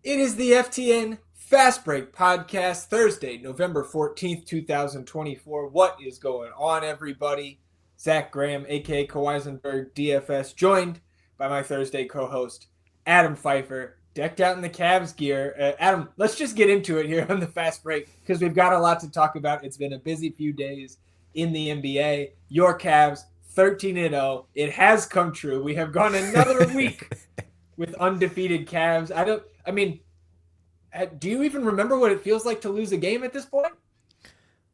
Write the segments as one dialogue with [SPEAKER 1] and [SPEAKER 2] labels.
[SPEAKER 1] It is the FTN Fast Break Podcast, Thursday, November 14th, 2024. What is going on, everybody? Zach Graham, aka Kawaisenberg, DFS, joined by my Thursday co host, Adam Pfeiffer, decked out in the Cavs gear. Adam, let's just get into it here on the Fast Break because we've got a lot to talk about. It's been a busy few days in the NBA. Your Cavs, 13-0. It has come true. We have gone another week with undefeated Cavs. Do you even remember what it feels like to lose a game at this point?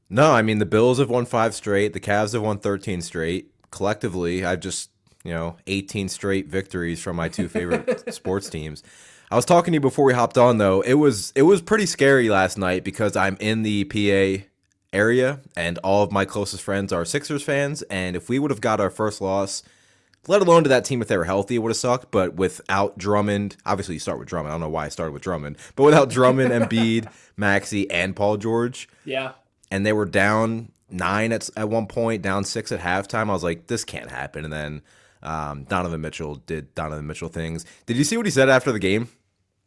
[SPEAKER 2] No, I mean the Bills have won 5 straight. The Cavs have won 13 straight. Collectively, I've just 18 straight victories from my two favorite sports teams. I was talking to you before we hopped on though. It was pretty scary last night because I'm in the PA area and all of my closest friends are Sixers fans. And if we would have got our first loss, let alone to that team if they were healthy, it would have sucked. But without Drummond, obviously you start with Drummond. I don't know why I started with Drummond, but without Drummond, Embiid, Maxey, and Paul George,
[SPEAKER 1] Yeah.
[SPEAKER 2] and they were down 9 at one point, down 6 at halftime. I was like, this can't happen. And then Donovan Mitchell did Donovan Mitchell things. Did you see what he said after the game?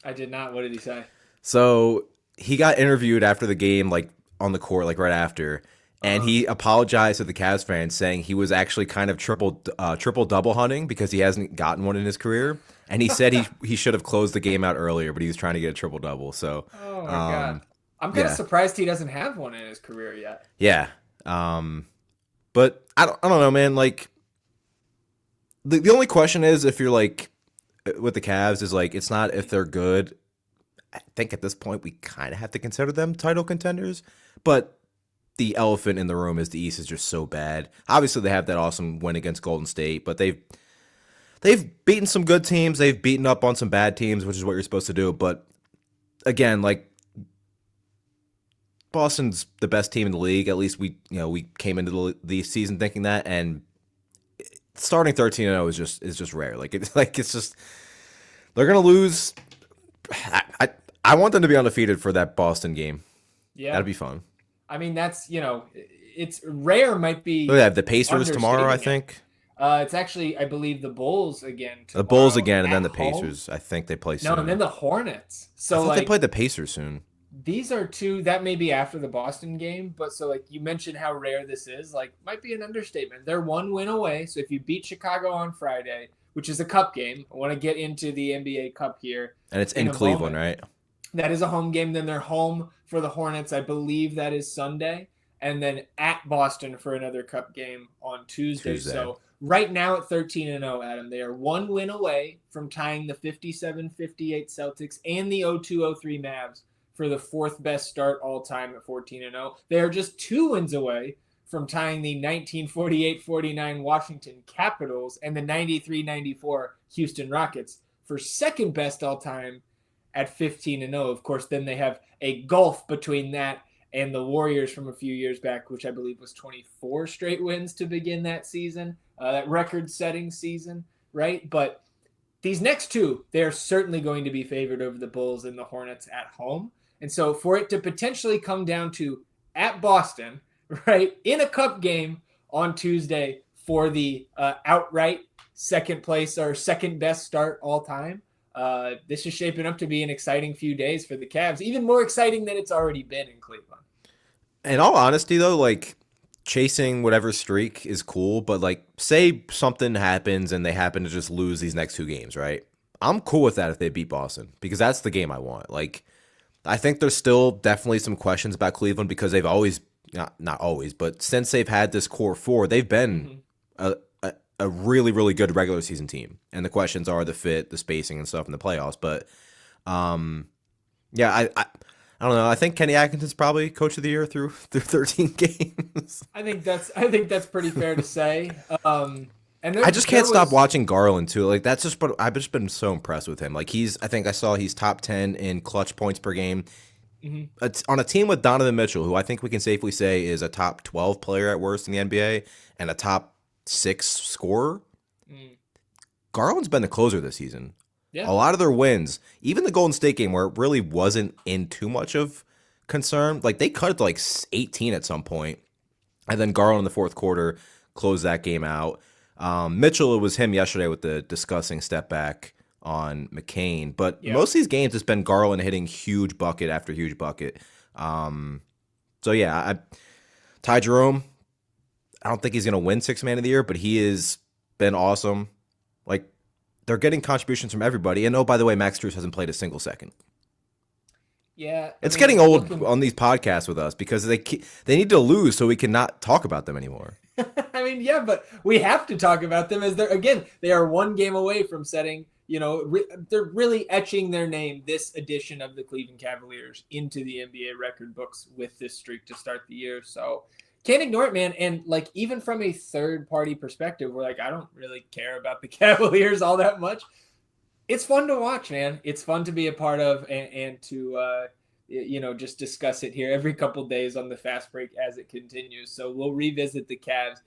[SPEAKER 1] I did not. What did he say?
[SPEAKER 2] So he got interviewed after the game, like on the court, like right after, and he apologized to the Cavs fans, saying he was actually kind of triple double hunting because he hasn't gotten one in his career. And he said he should have closed the game out earlier, but he was trying to get a triple double. So,
[SPEAKER 1] Oh my God. I'm kind of
[SPEAKER 2] yeah,
[SPEAKER 1] surprised he doesn't have one in his career yet.
[SPEAKER 2] yeah. But I don't know, man. Like the only question is if you're like with the Cavs is like it's not if they're good. I think at this point we kind of have to consider them title contenders, but the elephant in the room is the East is just so bad. Obviously, they have that awesome win against Golden State, but they've beaten some good teams. They've beaten up on some bad teams, which is what you're supposed to do. But again, like Boston's the best team in the league. At least we came into the season thinking that, and starting 13-0 is just rare. It's just they're gonna lose. I want them to be undefeated for that Boston game.
[SPEAKER 1] Yeah.
[SPEAKER 2] That'd be fun.
[SPEAKER 1] I mean, it's rare, might be
[SPEAKER 2] They have the Pacers tomorrow, I
[SPEAKER 1] understating it.
[SPEAKER 2] think.
[SPEAKER 1] It's actually, I believe, the Bulls again
[SPEAKER 2] The Bulls
[SPEAKER 1] tomorrow
[SPEAKER 2] again, and then
[SPEAKER 1] at
[SPEAKER 2] the
[SPEAKER 1] home.
[SPEAKER 2] Pacers. I think they play
[SPEAKER 1] No, and then
[SPEAKER 2] soon.
[SPEAKER 1] the Hornets.
[SPEAKER 2] I
[SPEAKER 1] So,
[SPEAKER 2] thought they
[SPEAKER 1] like,
[SPEAKER 2] played the Pacers soon.
[SPEAKER 1] these are two that may be after the Boston game, but so like you mentioned how rare this is, like might be an understatement. They're one win away. So if you beat Chicago on Friday, which is a cup game, I want to get into the NBA Cup here
[SPEAKER 2] And it's
[SPEAKER 1] in
[SPEAKER 2] in
[SPEAKER 1] a
[SPEAKER 2] Cleveland,
[SPEAKER 1] moment.
[SPEAKER 2] right?
[SPEAKER 1] That is a home game. Then they're home for the Hornets. I believe that is Sunday. And then at Boston for another cup game on Tuesday.
[SPEAKER 2] Tuesday.
[SPEAKER 1] So right now at 13-0, Adam, they are one win away from tying the 57-58 Celtics and the 02-03 Mavs for the fourth best start all time at 14-0. They are just 2 wins away from tying the 1948-49 Washington Capitals and the 93-94 Houston Rockets for second best all time at 15-0. Of course, then they have a gulf between that and the Warriors from a few years back, which I believe was 24 straight wins to begin that season, that record-setting season, right? But these next two, they're certainly going to be favored over the Bulls and the Hornets at home. And so for it to potentially come down to at Boston, right, in a cup game on Tuesday for the outright second place or second best start all time, this is shaping up to be an exciting few days for the Cavs, even more exciting than it's already been in Cleveland.
[SPEAKER 2] In all honesty, though, like chasing whatever streak is cool, but like say something happens and they happen to just lose these next 2 games, right? I'm cool with that if they beat Boston because that's the game I want. Like I think there's still definitely some questions about Cleveland because they've always not always, but since they've had this core four, they've been
[SPEAKER 1] Mm-hmm.
[SPEAKER 2] a really really good regular season team. And the questions are the fit, the spacing, and stuff in the playoffs. But yeah, I don't know. I think Kenny Atkinson's probably coach of the year through 13 games.
[SPEAKER 1] I think that's pretty fair to say. And
[SPEAKER 2] I
[SPEAKER 1] there
[SPEAKER 2] just
[SPEAKER 1] there
[SPEAKER 2] can't stop
[SPEAKER 1] was
[SPEAKER 2] watching Garland too. Like that's just what I've just been so impressed with him. Like I think I saw he's top 10 in clutch points per game.
[SPEAKER 1] mhm.
[SPEAKER 2] It's on a team with Donovan Mitchell, who I think we can safely say is a top 12 player at worst in the NBA and a top 6 scorer.
[SPEAKER 1] Mm,
[SPEAKER 2] Garland's been the closer this season.
[SPEAKER 1] yeah.
[SPEAKER 2] A lot of their wins, even the Golden State game where it really wasn't in too much of concern, like they cut it to like 18 at some point, and then Garland in the fourth quarter closed that game out. Mitchell, it was him yesterday with the disgusting step back on McCain. But
[SPEAKER 1] Yeah.
[SPEAKER 2] most of these games, it's been Garland hitting huge bucket after huge bucket. So yeah, Ty Jerome. I don't think he's going to win Sixth Man of the Year, but he has been awesome. Like they're getting contributions from everybody. And oh, by the way, Max Strus hasn't played a single second.
[SPEAKER 1] Yeah. I
[SPEAKER 2] It's
[SPEAKER 1] mean,
[SPEAKER 2] getting old
[SPEAKER 1] looking.
[SPEAKER 2] on these podcasts with us because they need to lose so we cannot talk about them anymore.
[SPEAKER 1] I mean, yeah, but we have to talk about them as they are one game away from setting. They're really etching their name this edition of the Cleveland Cavaliers into the NBA record books with this streak to start the year. So can't ignore it, man. And like even from a third party perspective, we're like, I don't really care about the Cavaliers all that much. It's fun to watch, man. It's fun to be a part of and to just discuss it here every couple days on the fast break as it continues. So we'll revisit the Cavs,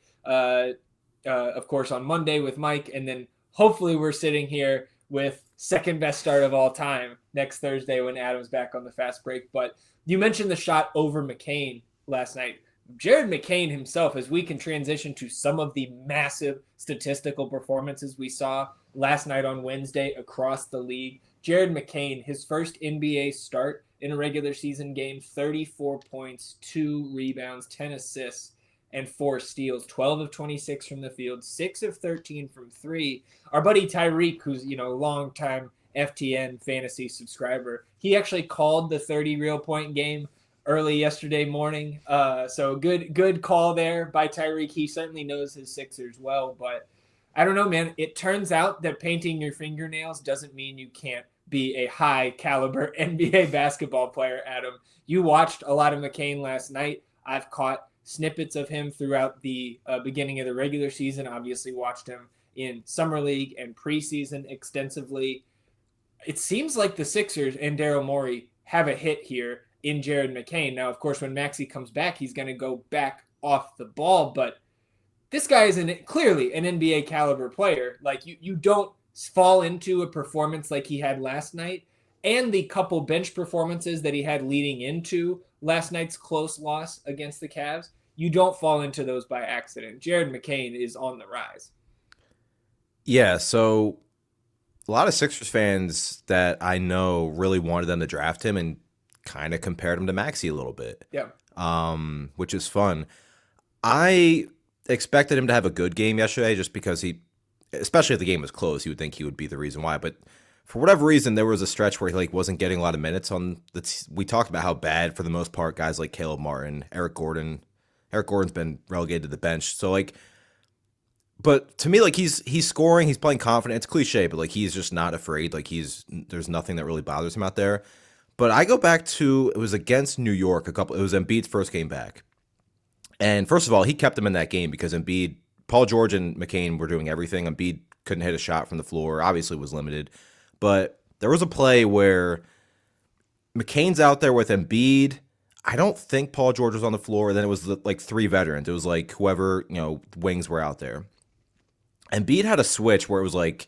[SPEAKER 1] of course, on Monday with Mike, and then hopefully we're sitting here with second best start of all time next Thursday when Adam's back on the fast break. But you mentioned the shot over McCain last night. Jared McCain himself, as we can transition to some of the massive statistical performances we saw last night on Wednesday across the league. Jared McCain, his first NBA start in a regular season game, 34 points, 2 rebounds, 10 assists, and 4 steals, 12 of 26 from the field, 6 of 13 from 3. Our buddy Tyreek, who's, a longtime FTN fantasy subscriber, he actually called the 30 real point game early yesterday morning. So good call there by Tyreek. He certainly knows his Sixers well, but I don't know, man. It turns out that painting your fingernails doesn't mean you can't be a high caliber NBA basketball player, Adam. You watched a lot of McCain last night. I've caught snippets of him throughout the beginning of the regular season. Obviously watched him in summer league and preseason extensively. It seems like the Sixers and Daryl Morey have a hit here in Jared McCain. Now, of course, when Maxey comes back, he's going to go back off the ball, but this guy is clearly an NBA caliber player. Like you don't fall into a performance like he had last night and the couple bench performances that he had leading into last night's close loss against the Cavs. You don't fall into those by accident. Jared McCain is on the rise.
[SPEAKER 2] Yeah, so a lot of Sixers fans that I know really wanted them to draft him and kind of compared him to Maxey a little bit.
[SPEAKER 1] Yeah.
[SPEAKER 2] Which is fun. I expected him to have a good game yesterday just because especially if the game was close, you would think he would be the reason why. But for whatever reason, there was a stretch where he wasn't getting a lot of minutes on we talked about how bad for the most part guys like Caleb Martin, Eric Gordon. Eric Gordon's been relegated to the bench. So but to me, he's scoring, he's playing confident. It's cliche, but he's just not afraid. There's nothing that really bothers him out there. But I go back to it was against New York it was Embiid's first game back. And first of all, he kept him in that game because Paul George and McCain were doing everything. Embiid couldn't hit a shot from the floor, obviously was limited. But there was a play where McCain's out there with Embiid. I don't think Paul George was on the floor. Then it was like 3 veterans. It was like whoever, wings were out there. Embiid had a switch where it was like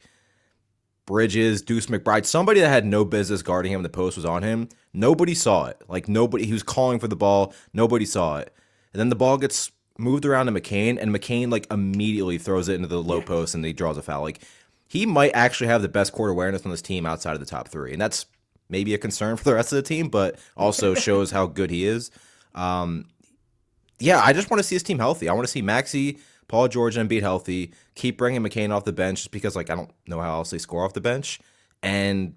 [SPEAKER 2] Bridges, Deuce McBride, somebody that had no business guarding him. The post was on him. Nobody saw it. Nobody, he was calling for the ball. Nobody saw it. And then the ball gets moved around to McCain, and McCain immediately throws it into the low post, and he draws a foul. He might actually have the best court awareness on this team outside of the top 3, and that's maybe a concern for the rest of the team, but also shows how good he is. Yeah, I just want to see his team healthy. I want to see Maxey, Paul George, and Embiid healthy. Keep bringing McCain off the bench just because I don't know how else they score off the bench, and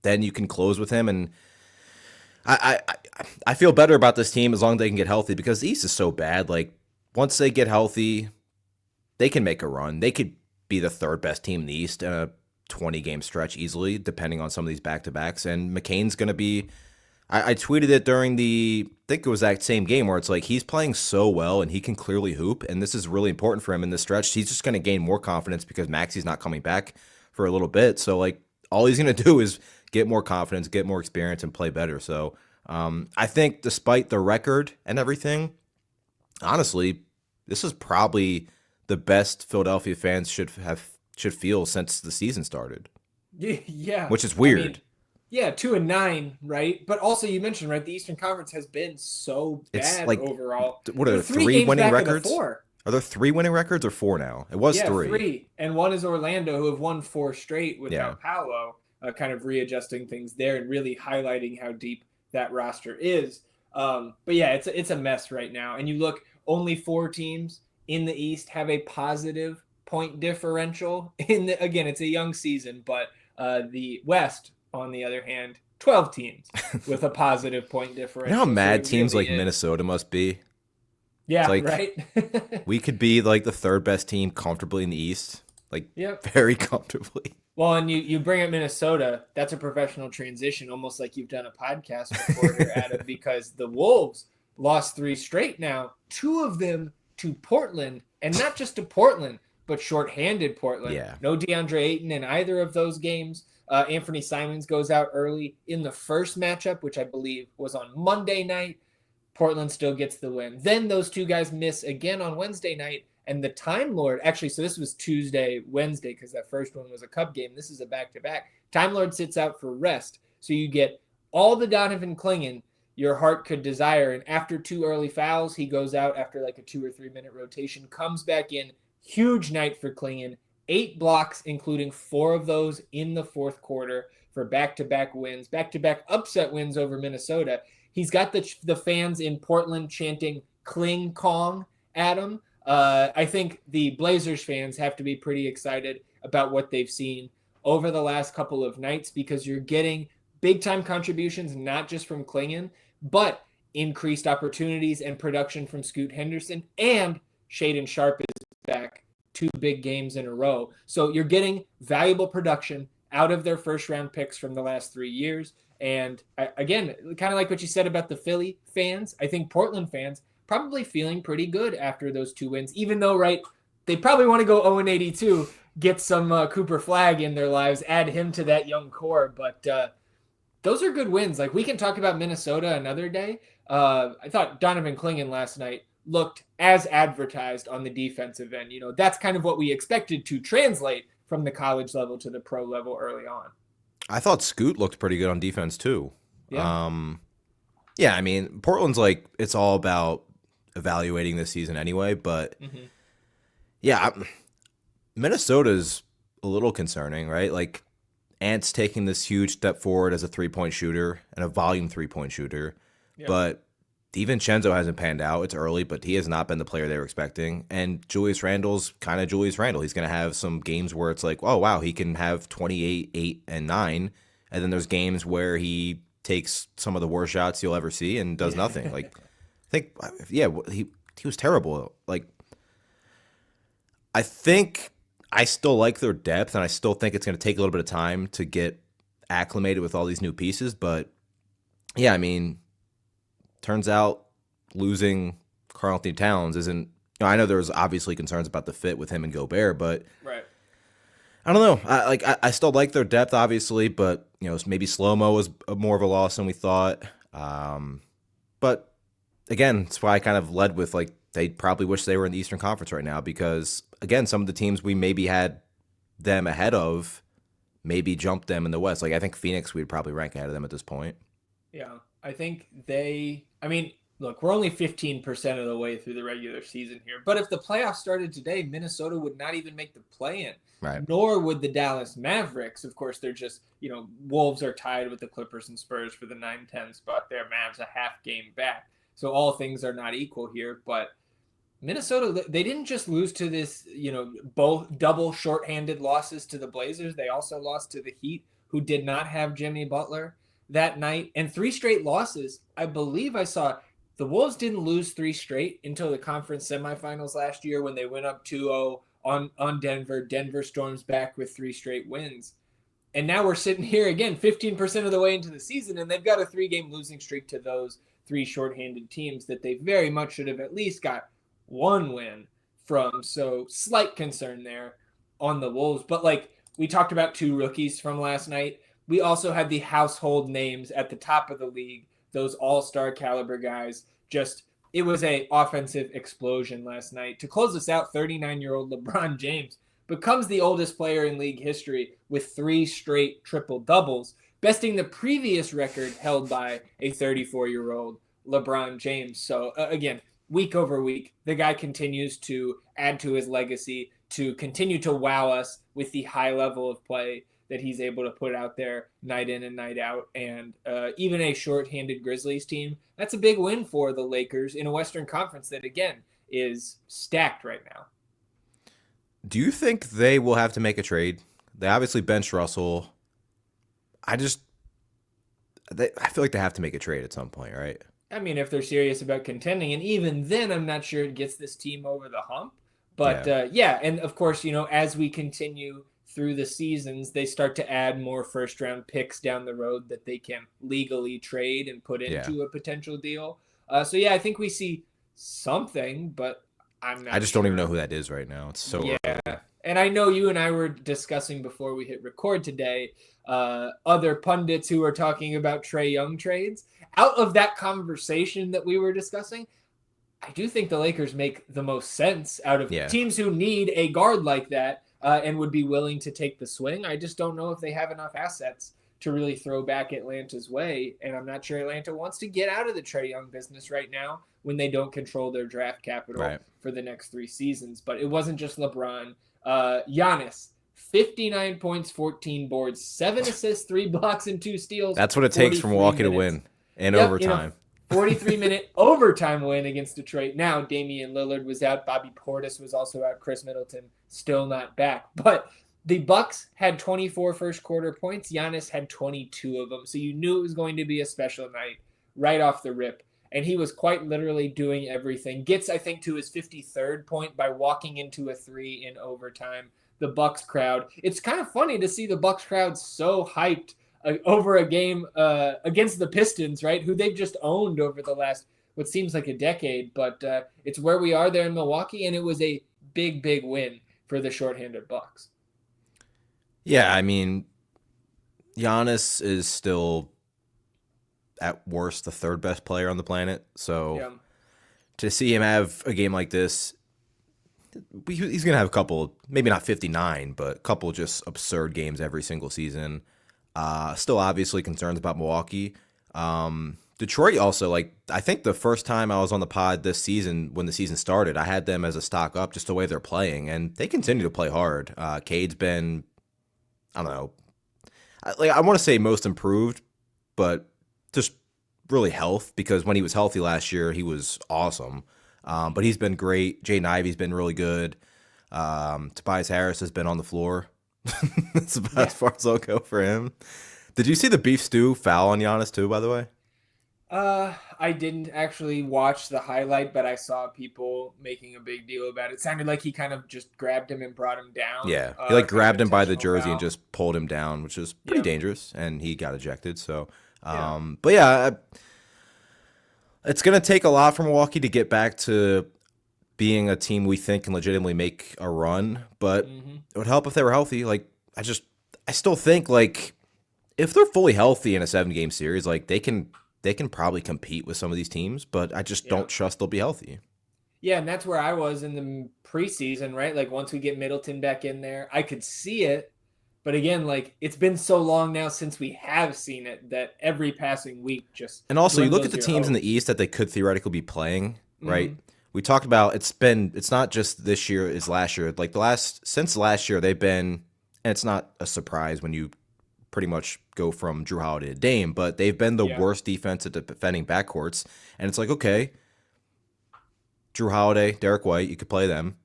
[SPEAKER 2] then you can close with him. And I feel better about this team as long as they can get healthy because the East is so bad. Once they get healthy, they can make a run. They could be the 3rd best team in the East in a 20-game stretch easily, depending on some of these back-to-backs. And McCain's going to be I tweeted it during I think it was that same game where it's he's playing so well and he can clearly hoop, and this is really important for him in this stretch. He's just going to gain more confidence because Maxey's not coming back for a little bit. So all he's going to do is get more confidence, get more experience, and play better. So I think despite the record and everything, honestly, this is probably the best Philadelphia fans should feel since the season started.
[SPEAKER 1] Yeah,
[SPEAKER 2] which is weird.
[SPEAKER 1] I mean, yeah, 2-9, right? But also, you mentioned the Eastern Conference has been so bad overall.
[SPEAKER 2] What are 3 winning records? Are there 3 winning records or 4 now? It was
[SPEAKER 1] Yeah,
[SPEAKER 2] 3.
[SPEAKER 1] three. And one is Orlando, who have won four straight
[SPEAKER 2] Yeah.
[SPEAKER 1] without Paolo, kind of readjusting things there and really highlighting how deep that roster is. But yeah, it's a mess right now. And you look, only four teams in the East have a positive point differential. Again, it's a young season, but the West, on the other hand, 12 teams with a positive point
[SPEAKER 2] You know how
[SPEAKER 1] differential. So
[SPEAKER 2] mad
[SPEAKER 1] it
[SPEAKER 2] teams
[SPEAKER 1] really
[SPEAKER 2] like
[SPEAKER 1] is.
[SPEAKER 2] Minnesota must be? It's
[SPEAKER 1] Yeah,
[SPEAKER 2] like
[SPEAKER 1] right?
[SPEAKER 2] we could be like the third best team comfortably in the East, like
[SPEAKER 1] Yep.
[SPEAKER 2] very comfortably.
[SPEAKER 1] Well, and you bring up Minnesota. That's a professional transition, almost like you've done a podcast before here, Adam, because the Wolves lost three straight now, two of them to Portland, and not just to Portland, but shorthanded Portland.
[SPEAKER 2] Yeah.
[SPEAKER 1] No DeAndre Ayton in either of those games. Anthony Simons goes out early in the first matchup, which I believe was on Monday night. Portland still gets the win. Then those two guys miss again on Wednesday night. And the Time Lord, actually, so this was Tuesday, Wednesday, because that first one was a Cup game. This is a back-to-back. Time Lord sits out for rest. So you get all the Donovan Clingan your heart could desire. And after two early fouls, he goes out after like a 2 or 3 minute rotation, comes back in. Huge night for Clingan. 8 blocks, including 4 of those in the fourth quarter for back-to-back wins, back-to-back upset wins over Minnesota. He's got the fans in Portland chanting "Kling Kong," Adam. I think the Blazers fans have to be pretty excited about what they've seen over the last couple of nights, because you're getting big-time contributions, not just from Clingan, but increased opportunities and production from Scoot Henderson, and Shaedon Sharpe is back 2 big games in a row. So you're getting valuable production out of their first-round picks from the last 3 years. And again, kind of like what you said about the Philly fans, I think Portland fans probably feeling pretty good after those 2 wins, even though, right, they probably want to go 0-82, get some Cooper Flagg in their lives, add him to that young core. But those are good wins. Like, we can talk about Minnesota another day. I thought Donovan Clingan last night looked as advertised on the defensive end. You know, that's kind of what we expected to translate from the college level to the pro level early on.
[SPEAKER 2] I thought Scoot looked pretty good on defense too.
[SPEAKER 1] Yeah.
[SPEAKER 2] Yeah, I mean, Portland's like, it's all about evaluating this season anyway, but yeah, Minnesota's a little concerning, right? Like, Ant's taking this huge step forward as a 3-point shooter and a volume 3-point shooter, but DiVincenzo hasn't panned out. It's early, but he has not been the player they were expecting. And Julius Randle's kind of Julius Randle. He's going to have some games where it's like, oh, wow, he can have 28, 8, and 9. And then there's games where he takes some of the worst shots you'll ever see and does nothing. Like, I think, yeah, he was terrible. Like, I think I still like their depth, and I still think it's going to take a little bit of time to get acclimated with all these new pieces. But, yeah, I mean, turns out losing Karl-Anthony Towns isn't, you know, I know there was obviously concerns about the fit with him and Gobert, but
[SPEAKER 1] right.
[SPEAKER 2] I don't know. I still like their depth, obviously, but, you know, maybe slow-mo was more of a loss than we thought. But again, that's why I kind of led with, like, they probably wish they were in the Eastern Conference right now, because again, some of the teams we maybe had them ahead of maybe jumped them in the West. Like, I think Phoenix we'd probably rank ahead of them at this point.
[SPEAKER 1] Yeah, I think I mean, look, we're only 15% of the way through the regular season here. But if the playoffs started today, Minnesota would not even make the play-in.
[SPEAKER 2] Right.
[SPEAKER 1] Nor would the Dallas Mavericks. Of course, they're just, you know, Wolves are tied with the Clippers and Spurs for the 9-10 spot there. Mavs a half game back. So all things are not equal here. But Minnesota, they didn't just lose to this, you know, both double shorthanded losses to the Blazers. They also lost to the Heat, who did not have Jimmy Butler that night, and 3 straight losses. I believe I saw the Wolves didn't lose 3 straight until the conference semifinals last year, when they went up 2-0 on Denver. Denver storms back with 3 straight wins. And now we're sitting here again, 15% of the way into the season, and they've got a 3-game losing streak to those 3 shorthanded teams that they very much should have at least got 1 win from. So slight concern there on the Wolves. But like we talked about 2 rookies from last night, we also had the household names at the top of the league, those all-star caliber guys. Just, it was a offensive explosion last night. To close us out, 39-year-old LeBron James becomes the oldest player in league history with 3 straight triple-doubles, besting the previous record held by a 34-year-old LeBron James. So, again, week over week, the guy continues to add to his legacy, to continue to wow us with the high level of play that he's able to put out there night in and night out. And even a shorthanded Grizzlies team, that's a big win for the Lakers in a Western Conference that, again, is stacked right now.
[SPEAKER 2] Do you think they will have to make a trade? They obviously benched Russell. I feel like they have to make a trade at some point, right?
[SPEAKER 1] I mean, if they're serious about contending, and even then, I'm not sure it gets this team over the hump. But and of course, as we continue through the seasons, they start to add more first-round picks down the road that they can legally trade and put into a potential deal. I think we see something, but I'm not.
[SPEAKER 2] I just don't even know who that is right now. It's so early.
[SPEAKER 1] And I know you and I were discussing before we hit record today, other pundits who were talking about Trae Young trades. Out of that conversation that we were discussing, I do think the Lakers make the most sense out of teams who need a guard like that and would be willing to take the swing. I just don't know if they have enough assets to really throw back Atlanta's way. And I'm not sure Atlanta wants to get out of the Trae Young business right now when they don't control their draft capital for the next 3 seasons. But it wasn't just LeBron. Giannis, 59 points, 14 boards, 7 assists, 3 blocks, and 2 steals.
[SPEAKER 2] That's what it takes for Milwaukee to win in overtime.
[SPEAKER 1] 43-minute overtime win against Detroit. Now, Damian Lillard was out. Bobby Portis was also out. Chris Middleton still not back. But the Bucks had 24 first-quarter points. Giannis had 22 of them. So you knew it was going to be a special night right off the rip. And he was quite literally doing everything. Gets, I think, to his 53rd point by walking into a 3 in overtime. The Bucks crowd. It's kind of funny to see the Bucks crowd so hyped over a game against the Pistons, right? Who they've just owned over the last, what seems like a decade. But it's where we are there in Milwaukee, and it was a big, big win for the shorthanded Bucks.
[SPEAKER 2] Yeah, I mean, Giannis is still, at worst, the 3rd best player on the planet. So to see him have a game like this, he's going to have a couple, maybe not 59, but a couple just absurd games every single season. Still obviously concerns about Milwaukee. Detroit also, I think the first time I was on the pod this season, when the season started, I had them as a stock up just the way they're playing, and they continue to play hard. Cade's been, I don't know, I want to say most improved, but just really health, because when he was healthy last year, he was awesome. But he's been great. Jaden Ivey's been really good. Tobias Harris has been on the floor. That's about as far as I'll go for him. Did you see the beef stew foul on Giannis too, by the way?
[SPEAKER 1] I didn't actually watch the highlight, but I saw people making a big deal about it. It sounded like he kind of just grabbed him and brought him down.
[SPEAKER 2] Yeah, he grabbed him by the jersey and just pulled him down, which is pretty dangerous, and he got ejected. So, but it's going to take a lot for Milwaukee to get back to being a team we think can legitimately make a run, but it would help if they were healthy. I still think if they're fully healthy in a 7-game series, they can probably compete with some of these teams, but I just don't trust they'll be healthy.
[SPEAKER 1] Yeah, and that's where I was in the preseason, right? Once we get Middleton back in there, I could see it. But again, it's been so long now since we have seen it that every passing week just.
[SPEAKER 2] And also, you look at the teams in the East that they could theoretically be playing, right? We talked about it's not just this year, it's last year. Since last year, they've been, and it's not a surprise when you pretty much go from Drew Holiday to Dame, but they've been the worst defense at defending backcourts. And it's okay, Drew Holiday, Derek White, you could play them.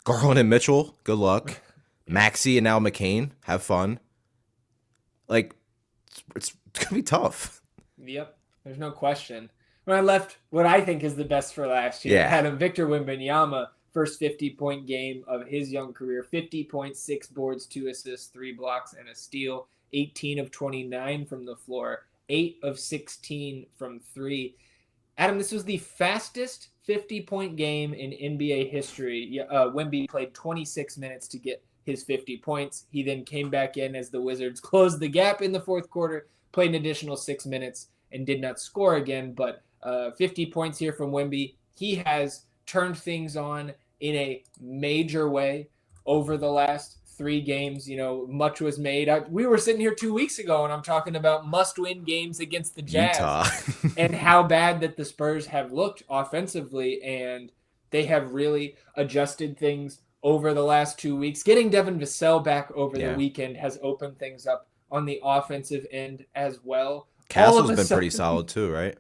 [SPEAKER 2] Garland and Mitchell, good luck. Maxey and now McCain, have fun. It's going to be tough.
[SPEAKER 1] Yep, there's no question. When I left what I think is the best for last year, I had him Victor Wembanyama, first 50-point game of his young career, 50 points, 6 boards, 2 assists, 3 blocks, and a steal, 18 of 29 from the floor, 8 of 16 from 3. Adam, this was the fastest 50-point game in NBA history. Wemby played 26 minutes to get his 50 points. He then came back in as the Wizards closed the gap in the fourth quarter, played an additional 6 minutes, and did not score again. But 50 points here from Wemby. He has turned things on in a major way over the last 3 games, much was made. We were sitting here 2 weeks ago, and I'm talking about must-win games against the Jazz
[SPEAKER 2] Utah.
[SPEAKER 1] and how bad that the Spurs have looked offensively, and they have really adjusted things over the last 2 weeks. Getting Devin Vassell back over the
[SPEAKER 2] Yeah.
[SPEAKER 1] weekend has opened things up on the offensive end as well. All of
[SPEAKER 2] Castle's
[SPEAKER 1] a
[SPEAKER 2] been pretty
[SPEAKER 1] sudden,
[SPEAKER 2] solid too, right?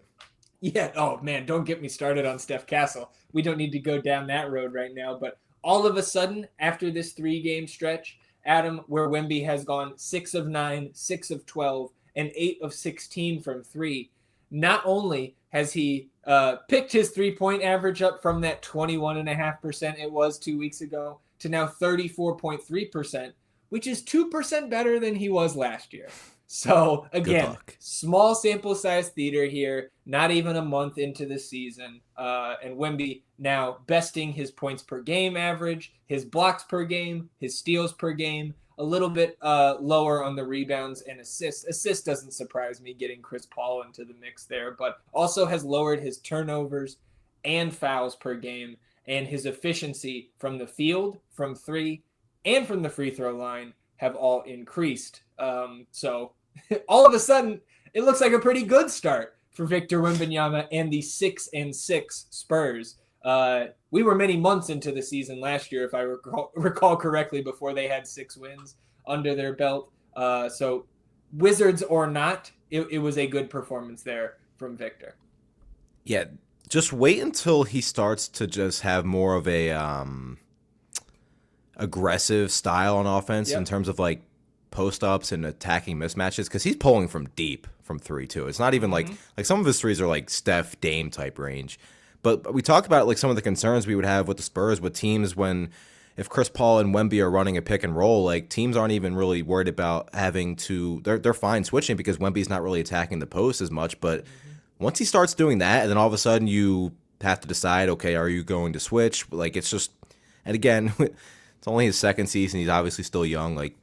[SPEAKER 1] yeah. Oh man, don't get me started on Steph Castle. We don't need to go down that road right now. But all of a sudden, after this 3 game stretch, Adam, where Wemby has gone 6 of 9, 6 of 12, and 8 of 16 from three, not only has he picked his 3-point average up from that 21.5% it was 2 weeks ago to now 34.3%, which is 2% better than he was last year. So again, small sample size theater here, not even a month into the season. And Wemby now besting his points per game average, his blocks per game, his steals per game, a little bit lower on the rebounds and assists. Assist doesn't surprise me, getting Chris Paul into the mix there, but also has lowered his turnovers and fouls per game, and his efficiency from the field, from three, and from the free throw line have all increased. So all of a sudden, it looks like a pretty good start for Victor Wembanyama and the 6-6 Spurs. We were many months into the season last year, if I recall correctly, before they had 6 wins under their belt. So Wizards or not, it was a good performance there from Victor.
[SPEAKER 2] Yeah, just wait until he starts to just have more of a aggressive style on offense in terms of like post-ups and attacking mismatches, because he's pulling from deep from 3 too. It's not even like some of his threes are like Steph Dame type range. But we talked about like some of the concerns we would have with the Spurs with teams if Chris Paul and Wemby are running a pick and roll, like teams aren't even really worried about having to. They're fine switching because Wemby's not really attacking the post as much. But once he starts doing that, and then all of a sudden you have to decide, okay, are you going to switch? Like it's just, and again, it's only his second season. He's obviously still young. Like,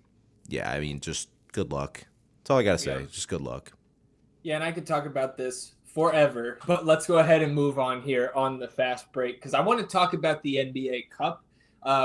[SPEAKER 2] yeah, I mean, just good luck. That's all I gotta say. Just good luck.
[SPEAKER 1] Yeah, and I could talk about this forever, but let's go ahead and move on here on the fast break because I want to talk about the NBA Cup.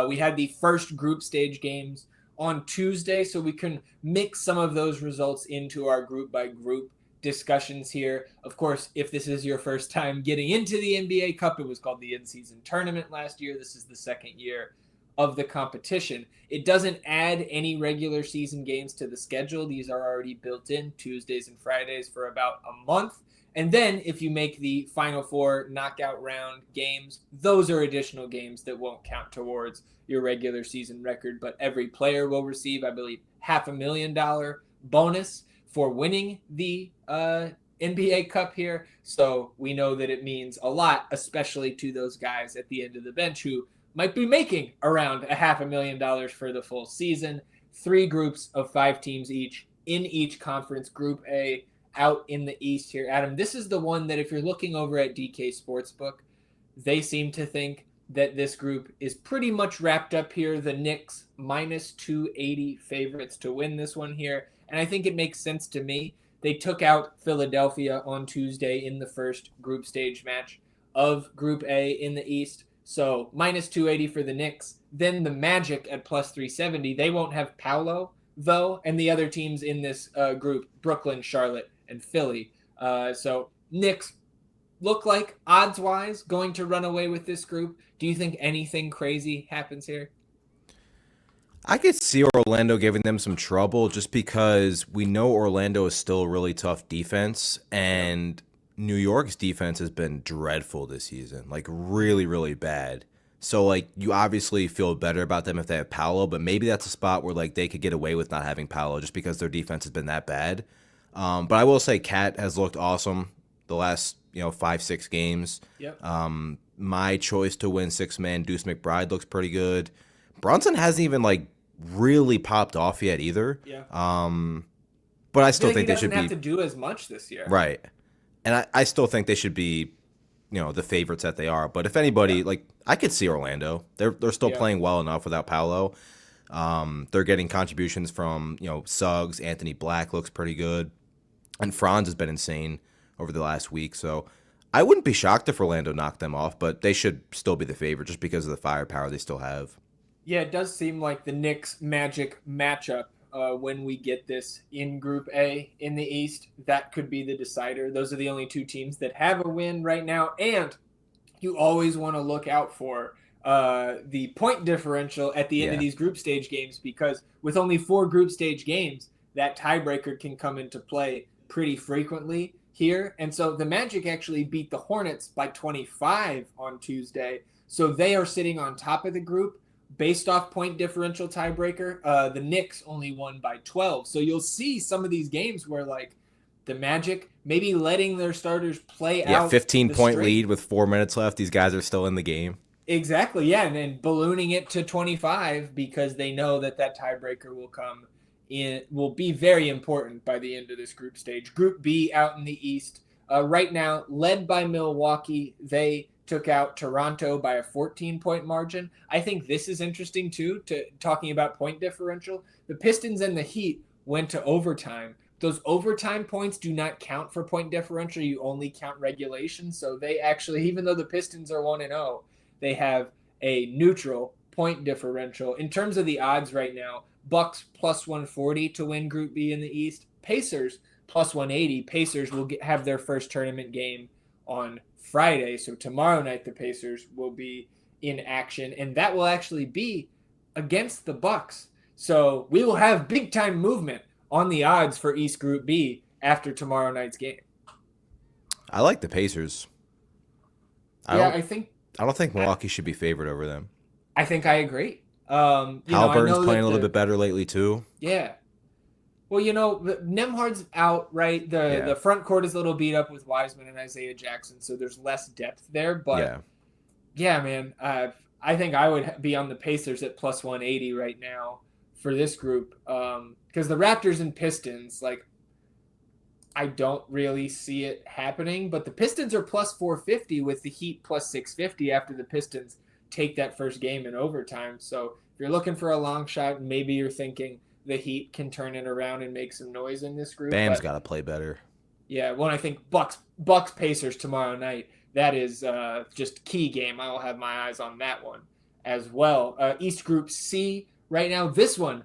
[SPEAKER 1] We had the first group stage games on Tuesday, so we can mix some of those results into our group by group discussions here. Of course, if this is your first time getting into the NBA Cup, it was called the in-season tournament last year. This is the second year of the competition. It doesn't add any regular season games to the schedule. These are already built in, Tuesdays and Fridays for about a month. And then if you make the Final Four knockout round games, those are additional games that won't count towards your regular season record. But every player will receive, I believe, $500,000 bonus for winning the NBA Cup here. So we know that it means a lot, especially to those guys at the end of the bench who might be making around $500,000 for the full season. 3 groups of 5 teams each in each conference. Group A out in the East here. Adam, this is the one that if you're looking over at DK Sportsbook, they seem to think that this group is pretty much wrapped up here. The Knicks minus 280 favorites to win this one here. And I think it makes sense to me. They took out Philadelphia on Tuesday in the first group stage match of Group A in the East. So minus 280 for the Knicks. Then the Magic at plus 370. They won't have Paolo, though. And the other teams in this group, Brooklyn, Charlotte, and Philly. So Knicks look like, odds-wise, going to run away with this group. Do you think anything crazy happens here?
[SPEAKER 2] I could see Orlando giving them some trouble just because we know Orlando is still a really tough defense, and New York's defense has been dreadful this season, like really, really bad. So like you obviously feel better about them if they have Paolo, but maybe that's a spot where like they could get away with not having Paolo just because their defense has been that bad. But I will say Cat has looked awesome the last 5-6 games.
[SPEAKER 1] Yep.
[SPEAKER 2] My choice to win 6-man, Deuce McBride, looks pretty good. Brunson hasn't even like really popped off yet either.
[SPEAKER 1] Yeah.
[SPEAKER 2] But I still think
[SPEAKER 1] he
[SPEAKER 2] they should
[SPEAKER 1] doesn't have to do as much this year.
[SPEAKER 2] Right. And I still think they should be, the favorites that they are. But if anybody, like, I could see Orlando. They're still playing well enough without Paolo. They're getting contributions from, Suggs. Anthony Black looks pretty good. And Franz has been insane over the last week. So I wouldn't be shocked if Orlando knocked them off, but they should still be the favorite just because of the firepower they still have.
[SPEAKER 1] Yeah, it does seem like the Knicks Magic matchup when we get this in Group A in the East, that could be the decider. Those are the only two teams that have a win right now, and you always want to look out for the point differential at the end of
[SPEAKER 2] Yeah.
[SPEAKER 1] these group stage games because with only 4 group stage games, that tiebreaker can come into play pretty frequently here. And so the Magic actually beat the Hornets by 25 on Tuesday. So they are sitting on top of the group based off point differential tiebreaker. The Knicks only won by 12. So you'll see some of these games where like the Magic maybe letting their starters play
[SPEAKER 2] Yeah,
[SPEAKER 1] out
[SPEAKER 2] 15-point
[SPEAKER 1] strength.
[SPEAKER 2] lead with 4 minutes left. These guys are still in the game.
[SPEAKER 1] Exactly, yeah, and then ballooning it to 25 because they know that that tiebreaker will come in, will be very important by the end of this group stage. Group B out in the East, right now led by Milwaukee. They took out Toronto by a 14-point margin. I think this is interesting too. To talking about point differential, the Pistons and the Heat went to overtime. Those overtime points do not count for point differential. You only count regulation. So they actually, even though the Pistons are 1-0, they have a neutral point differential. In terms of the odds right now, Bucks plus 140 to win Group B in the East. Pacers plus 180. Pacers will have their first tournament game on Friday. So tomorrow night the Pacers will be in action, and that will actually be against the Bucks. So we will have big time movement on the odds for East Group B after tomorrow night's game.
[SPEAKER 2] I like the Pacers. I
[SPEAKER 1] Yeah,
[SPEAKER 2] don't.
[SPEAKER 1] I think
[SPEAKER 2] I don't think
[SPEAKER 1] I,
[SPEAKER 2] Milwaukee should be favored over them.
[SPEAKER 1] I think I agree. I
[SPEAKER 2] Halliburton's
[SPEAKER 1] know
[SPEAKER 2] playing a
[SPEAKER 1] that
[SPEAKER 2] little bit better lately too.
[SPEAKER 1] yeah. Well, Nemhard's out, right? The
[SPEAKER 2] Yeah.
[SPEAKER 1] front court is a little beat up with Wiseman and Isaiah Jackson, so there's less depth there. But
[SPEAKER 2] Yeah.
[SPEAKER 1] yeah, man, I think I would be on the Pacers at plus 180 right now for this group because the Raptors and Pistons, like, I don't really see it happening. But the Pistons are plus 450 with the Heat plus 650 after the Pistons take that first game in overtime. So if you're looking for a long shot, maybe you're thinking the Heat can turn it around and make some noise in this group.
[SPEAKER 2] Bam's
[SPEAKER 1] But
[SPEAKER 2] got to play better.
[SPEAKER 1] yeah, when I think Bucks Pacers tomorrow night, that is just key game. I will have my eyes on that one as well. East Group C right now. This one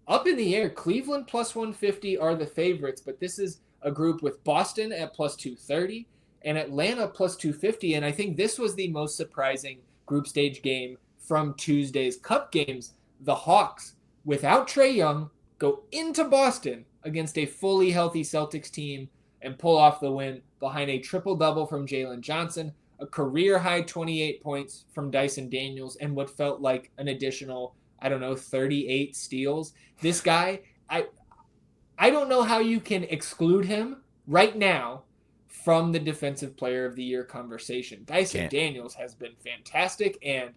[SPEAKER 1] up in the air. Cleveland plus 150 are the favorites, but this is a group with Boston at plus 230 and Atlanta plus 250. And I think this was the most surprising group stage game from Tuesday's Cup games. The Hawks, without Trae Young, go into Boston against a fully healthy Celtics team and pull off the win behind a triple double from Jalen Johnson, a career high 28 points from Dyson Daniels, and what felt like an additional, I don't know, 38 steals. This guy, I don't know how you can exclude him right now from the Defensive Player of the Year conversation. Dyson
[SPEAKER 2] Can't.
[SPEAKER 1] Daniels has been fantastic, and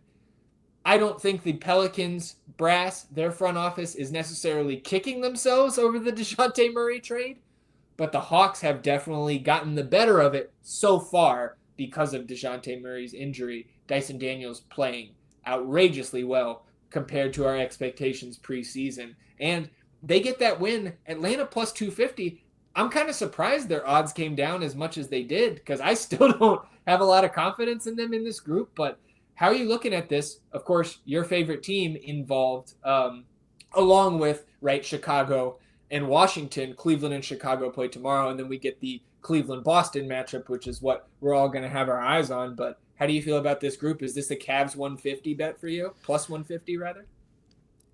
[SPEAKER 1] I don't think the Pelicans brass, their front office, is necessarily kicking themselves over the DeJounte Murray trade, but the Hawks have definitely gotten the better of it so far because of DeJounte Murray's injury. Dyson Daniels playing outrageously well compared to our expectations preseason. And they get that win, Atlanta plus 250. I'm kind of surprised their odds came down as much as they did because I still don't have a lot of confidence in them in this group. But how are you looking at this? Of course, your favorite team involved, along with, right, Chicago and Washington. Cleveland and Chicago play tomorrow, and then we get the Cleveland-Boston matchup, which is what we're all going to have our eyes on. But how do you feel about this group? Is this a Cavs 150 bet for you? Plus 150, rather?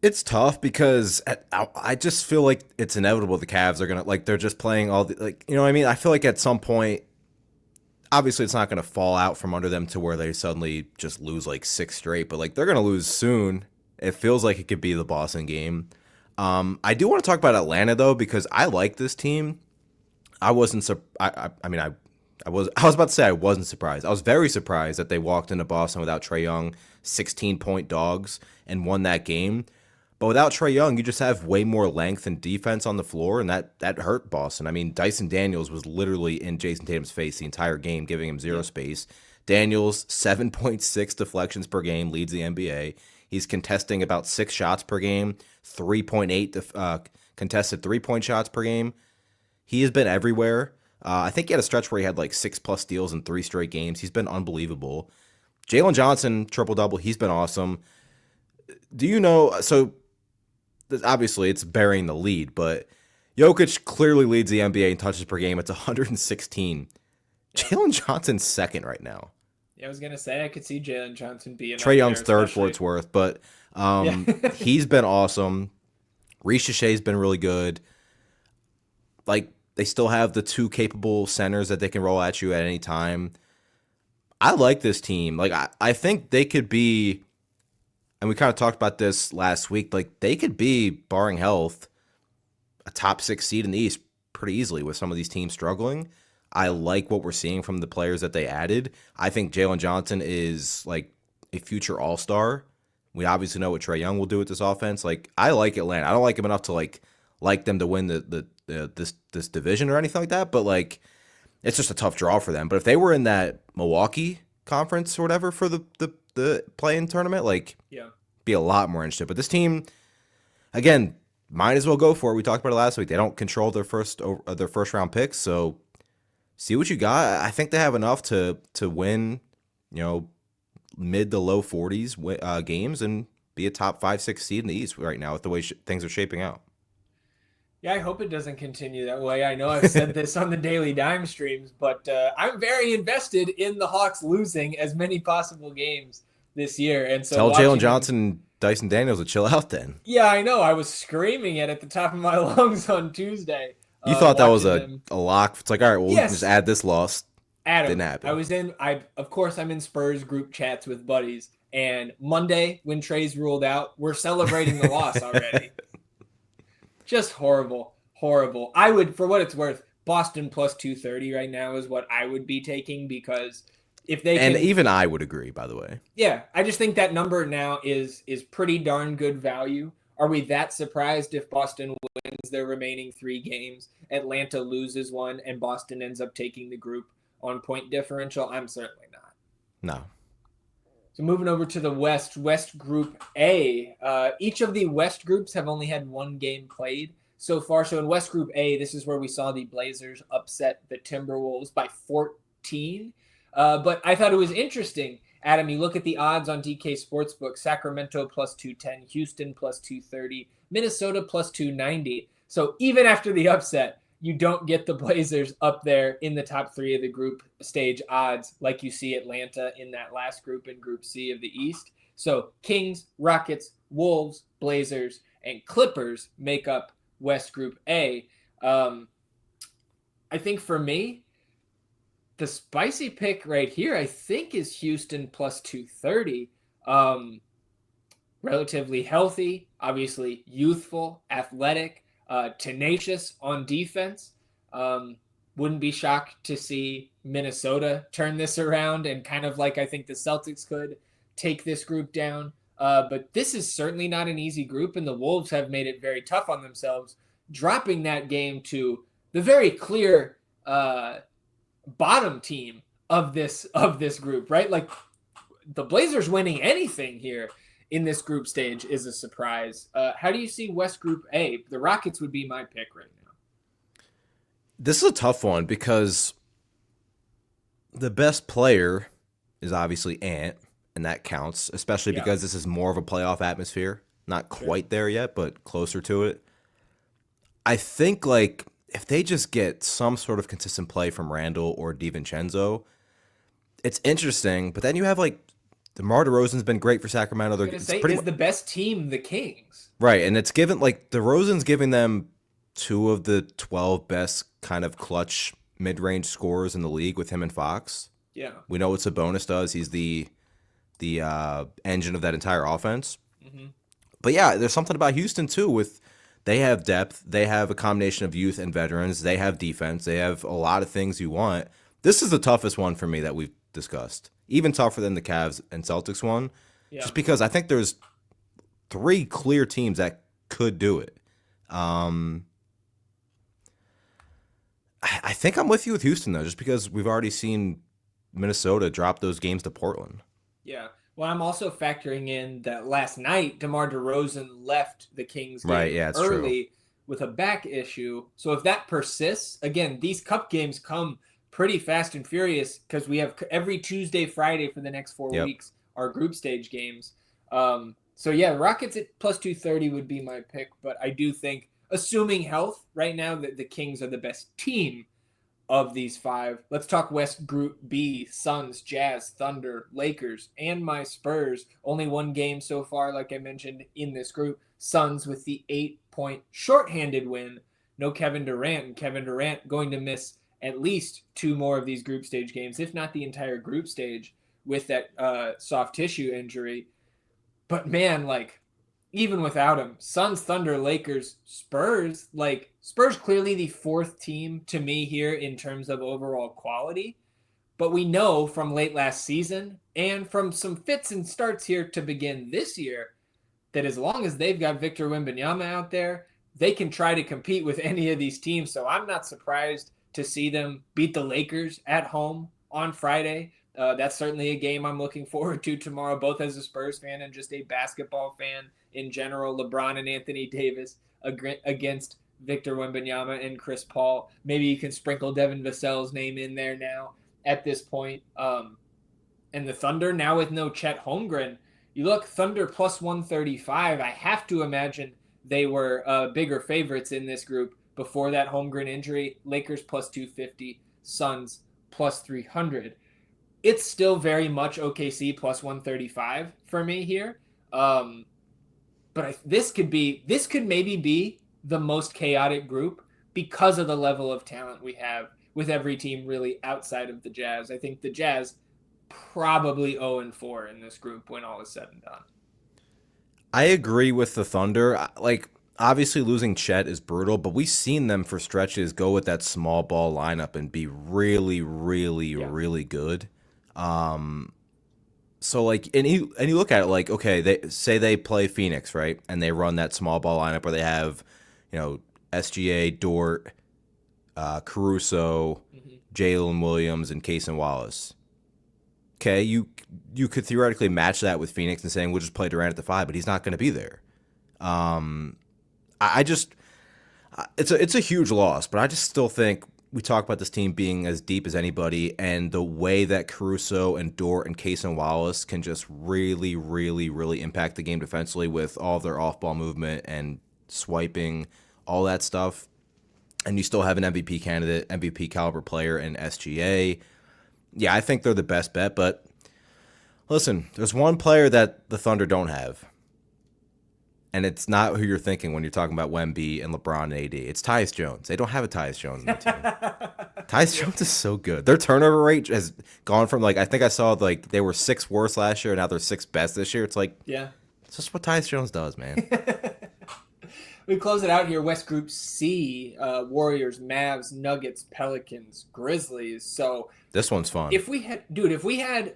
[SPEAKER 2] It's tough because I just feel like it's inevitable the Cavs are gonna like they're just playing all the like you know what I mean. I feel like at some point, obviously it's not gonna fall out from under them to where they suddenly just lose like 6 straight, but like they're gonna lose soon. It feels like it could be the Boston game. I do want to talk about Atlanta though because I like this team. I wasn't. I mean, I was. I was about to say I wasn't surprised. I was very surprised that they walked into Boston without Trae Young, 16-point dogs, and won that game. But without Trae Young, you just have way more length and defense on the floor, and that hurt Boston. I mean, Dyson Daniels was literally in Jason Tatum's face the entire game, giving him zero space. Daniels, 7.6 deflections per game, leads the NBA. He's contesting about 6 shots per game, 3.8 contested 3-point shots per game. He has been everywhere. I think he had a stretch where he had like 6+ steals in 3 straight games. He's been unbelievable. Jalen Johnson, triple double. He's been awesome. Do you know? So obviously it's burying the lead, but Jokic clearly leads the NBA in touches per game. It's 116.
[SPEAKER 1] Yeah.
[SPEAKER 2] Jalen Johnson's second right now.
[SPEAKER 1] Yeah, I was gonna say I could see Jalen Johnson being
[SPEAKER 2] Trey
[SPEAKER 1] up there,
[SPEAKER 2] Young's third for what
[SPEAKER 1] especially.
[SPEAKER 2] it's worth, but
[SPEAKER 1] Yeah.
[SPEAKER 2] he's been awesome. Shay's been really good. Like they still have the two capable centers that they can roll at you at any time. I like this team. Like I think they could be, and we kind of talked about this last week. Like they could be, barring health, a top 6 seed in the East pretty easily with some of these teams struggling. I like what we're seeing from the players that they added. I think Jalen Johnson is like a future All-Star. We obviously know what Trey Young will do with this offense. Like I like Atlanta. I don't like him enough to like them to win this division or anything like that. But like it's just a tough draw for them. But if they were in that Milwaukee conference or whatever for the play-in tournament, like
[SPEAKER 1] Yeah.
[SPEAKER 2] be a lot more interested. But this team, again, might as well go for it. We talked about it last week. They don't control their first round picks, so see what you got. I think they have enough to win, mid to low 40s games and be a top 5, 6 seed in the East right now with the way things are shaping out.
[SPEAKER 1] Yeah, I hope it doesn't continue that way. I know I've said this on the Daily Dime streams, but I'm very invested in the Hawks losing as many possible games this year. And so
[SPEAKER 2] Tell Jalen
[SPEAKER 1] watching them,
[SPEAKER 2] Johnson and Dyson Daniels to chill out then.
[SPEAKER 1] yeah, I know. I was screaming it at the top of my lungs on Tuesday,
[SPEAKER 2] You thought that was
[SPEAKER 1] watching
[SPEAKER 2] a,
[SPEAKER 1] them.
[SPEAKER 2] a lock. It's like, all right, well, we can just
[SPEAKER 1] Yes,
[SPEAKER 2] add this loss. Didn't
[SPEAKER 1] Adam. I
[SPEAKER 2] happen.
[SPEAKER 1] was in. I of course I'm in Spurs group chats with buddies, and Monday when Trey's ruled out, we're celebrating the loss already. Just horrible, horrible. I would, for what it's worth, Boston plus 230 right now is what I would be taking because if they
[SPEAKER 2] And
[SPEAKER 1] can,
[SPEAKER 2] even I would agree, by the way.
[SPEAKER 1] yeah, I just think that number now is pretty darn good value. Are we that surprised if Boston wins their remaining 3 games, Atlanta loses one, and Boston ends up taking the group on point differential? I'm certainly not.
[SPEAKER 2] No.
[SPEAKER 1] So moving over to the West Group A. Each of the West groups have only had 1 game played so far. So in West Group A, this is where we saw the Blazers upset the Timberwolves by 14. But I thought it was interesting. Adam, you look at the odds on DK Sportsbook, Sacramento plus 210, Houston plus 230, Minnesota plus 290. So even after the upset, you don't get the Blazers up there in the top 3 of the group stage odds like you see Atlanta in that last group in Group C of the East. So Kings, Rockets, Wolves, Blazers, and Clippers make up West Group A. I think for me, the spicy pick right here, I think, is Houston plus 230. Relatively healthy, obviously youthful, athletic, tenacious on defense. Wouldn't be shocked to see Minnesota turn this around and kind of like I think the Celtics could take this group down. But this is certainly not an easy group, and the Wolves have made it very tough on themselves, dropping that game to the very clear bottom team of this group, right? Like the Blazers winning anything here in this group stage is a surprise. How do you see West Group A? The Rockets would be my pick right now.
[SPEAKER 2] This is a tough one because the best player is obviously Ant, and that counts, especially
[SPEAKER 1] Yeah.
[SPEAKER 2] because this is more of a playoff atmosphere. Not quite there yet, but closer to it. I think like if they just get some sort of consistent play from Randall or DiVincenzo, it's interesting. But then you have like DeMar DeRozan's been great for Sacramento.
[SPEAKER 1] I'm gonna say is the best team the Kings.
[SPEAKER 2] Right, and it's given like DeRozan's giving them 2 of the 12 best kind of clutch mid-range scorers in the league with him and Fox.
[SPEAKER 1] Yeah.
[SPEAKER 2] We know what Sabonis does. He's the engine of that entire offense.
[SPEAKER 1] Mm-hmm.
[SPEAKER 2] But yeah, there's something about Houston too. With they have depth, they have a combination of youth and veterans. They have defense. They have a lot of things you want. This is the toughest one for me that we've discussed. Even tougher than the Cavs and Celtics one,
[SPEAKER 1] Yeah.
[SPEAKER 2] just because I think there's 3 clear teams that could do it. I think I'm with you with Houston though, just because we've already seen Minnesota drop those games to Portland.
[SPEAKER 1] Yeah. Well, I'm also factoring in that last night DeMar DeRozan left the Kings game
[SPEAKER 2] Right, yeah, it's
[SPEAKER 1] early
[SPEAKER 2] true.
[SPEAKER 1] with a back issue. So if that persists, again, these cup games come pretty fast and furious because we have every Tuesday, Friday for the next 4
[SPEAKER 2] Yep.
[SPEAKER 1] weeks are group stage games. So yeah, Rockets at plus 230 would be my pick, but I do think, assuming health, right now that the Kings are the best team of these five. Let's talk West Group B: Suns, Jazz, Thunder, Lakers, and my Spurs. Only one game so far, like I mentioned, in this group. Suns with the 8-point shorthanded win. No Kevin Durant, and Kevin Durant going to miss at least two more of these group stage games, if not the entire group stage, with that soft tissue injury. But man, like, even without him, Suns, Thunder, Lakers, Spurs, like, Spurs clearly the fourth team to me here in terms of overall quality. But we know from late last season and from some fits and starts here to begin this year that as long as they've got Victor Wembanyama out there, they can try to compete with any of these teams. So I'm not surprised to see them beat the Lakers at home on Friday. That's certainly a game I'm looking forward to tomorrow, both as a Spurs fan and just a basketball fan in general. LeBron and Anthony Davis against Victor Wembanyama and Chris Paul. Maybe you can sprinkle Devin Vassell's name in there now at this point. And the Thunder now with no Chet Holmgren. You look, Thunder plus 135. I have to imagine they were bigger favorites in this group before that Holmgren injury. Lakers plus 250, Suns plus 300. It's still very much OKC plus 135 for me here. But this could maybe be the most chaotic group because of the level of talent we have with every team really outside of the Jazz. I think the Jazz probably 0-4 in this group when all is said and done.
[SPEAKER 2] I agree with the Thunder. Like, obviously losing Chet is brutal, but we've seen them for stretches go with that small ball lineup and be really, really, really good. So like, and you look at it like, okay, they play Phoenix, right? And they run that small ball lineup where they have, SGA, Dort, Caruso, Jalen Williams, and Cason Wallace. Okay, you could theoretically match that with Phoenix and saying we'll just play Durant at the 5, but he's not going to be there. It's a huge loss, but I just still think we talk about this team being as deep as anybody, and the way that Caruso and Dort and Cason Wallace can just really, really, really impact the game defensively with all of their off-ball movement and swiping, all that stuff. And you still have an MVP candidate, MVP caliber player in SGA. Yeah, I think they're the best bet, but listen, there's one player that the Thunder don't have. And it's not who you're thinking when you're talking about Wemby and LeBron and AD. It's Tyus Jones. They don't have a Tyus Jones in the team. Tyus Jones is so good. Their turnover rate has gone from, like, I think I saw, like, they were 6th worst last year, and now they're 6th best this year. It's like,
[SPEAKER 1] yeah,
[SPEAKER 2] it's just what Tyus Jones does, man.
[SPEAKER 1] We close it out here. West Group C, Warriors, Mavs, Nuggets, Pelicans, Grizzlies. So
[SPEAKER 2] this one's fun.
[SPEAKER 1] If we had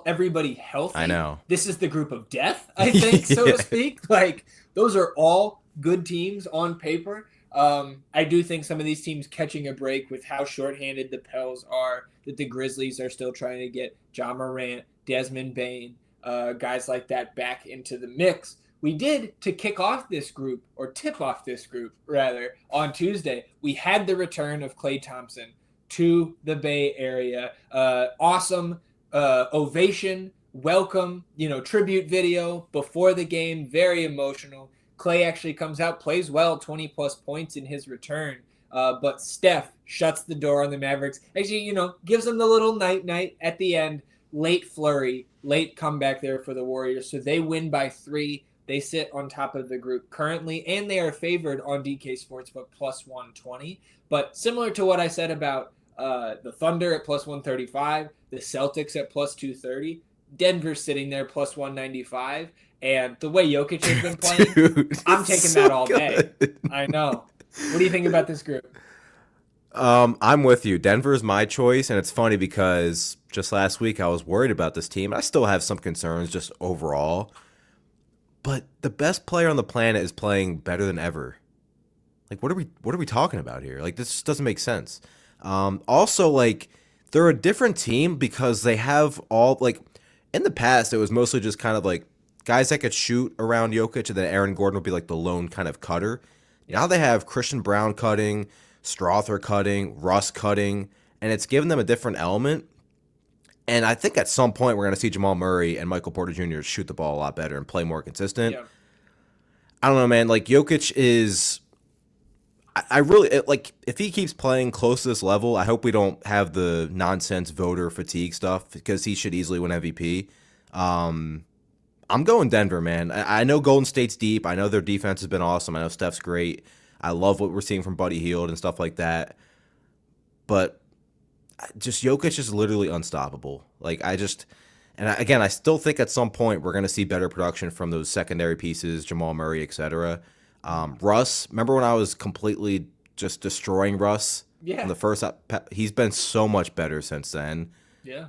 [SPEAKER 1] everybody healthy,
[SPEAKER 2] I know.
[SPEAKER 1] This is the group of death, I think, so to speak. Like, those are all good teams on paper. I do think some of these teams catching a break with how shorthanded the Pels are, that the Grizzlies are still trying to get Ja Morant, Desmond Bane, guys like that back into the mix. We did, to kick off this group, or tip off this group, rather, on Tuesday, we had the return of Klay Thompson to the Bay Area. Awesome ovation, welcome, tribute video before the game, very emotional. Klay actually comes out, plays well, 20-plus points in his return. But Steph shuts the door on the Mavericks. Actually, gives them the little night-night at the end. Late flurry, late comeback there for the Warriors. So they win by 3. They sit on top of the group currently, and they are favored on DK Sportsbook plus 120. But similar to what I said about the Thunder at plus 135, the Celtics at plus 230, Denver's sitting there plus 195, and the way Jokic has been playing, dude, I'm taking so that all day. I know. What do you think about this group?
[SPEAKER 2] I'm with you. Denver's my choice, and it's funny because just last week I was worried about this team. I still have some concerns just overall. But the best player on the planet is playing better than ever. Like, what are we talking about here? Like, this just doesn't make sense. Also, like, they're a different team because they have all, like, in the past, it was mostly just kind of like guys that could shoot around Jokic, and then Aaron Gordon would be like the lone kind of cutter. Now they have Christian Brown cutting, Strother cutting, Russ cutting, and it's given them a different element. And I think at some point we're going to see Jamal Murray and Michael Porter Jr. shoot the ball a lot better and play more consistent.
[SPEAKER 1] Yeah.
[SPEAKER 2] I don't know, man. Like Jokic is, I really like if he keeps playing close to this level. I hope we don't have the nonsense voter fatigue stuff because he should easily win MVP. Um, I'm going Denver, man. I know Golden State's deep. I know their defense has been awesome. I know Steph's great. I love what we're seeing from Buddy Hield and stuff like that. But just Jokic is literally unstoppable. Like again, I still think at some point we're going to see better production from those secondary pieces, Jamal Murray, etc. Russ, remember when I was completely just destroying Russ
[SPEAKER 1] Yeah.
[SPEAKER 2] in the first? He's been so much better since then.
[SPEAKER 1] Yeah.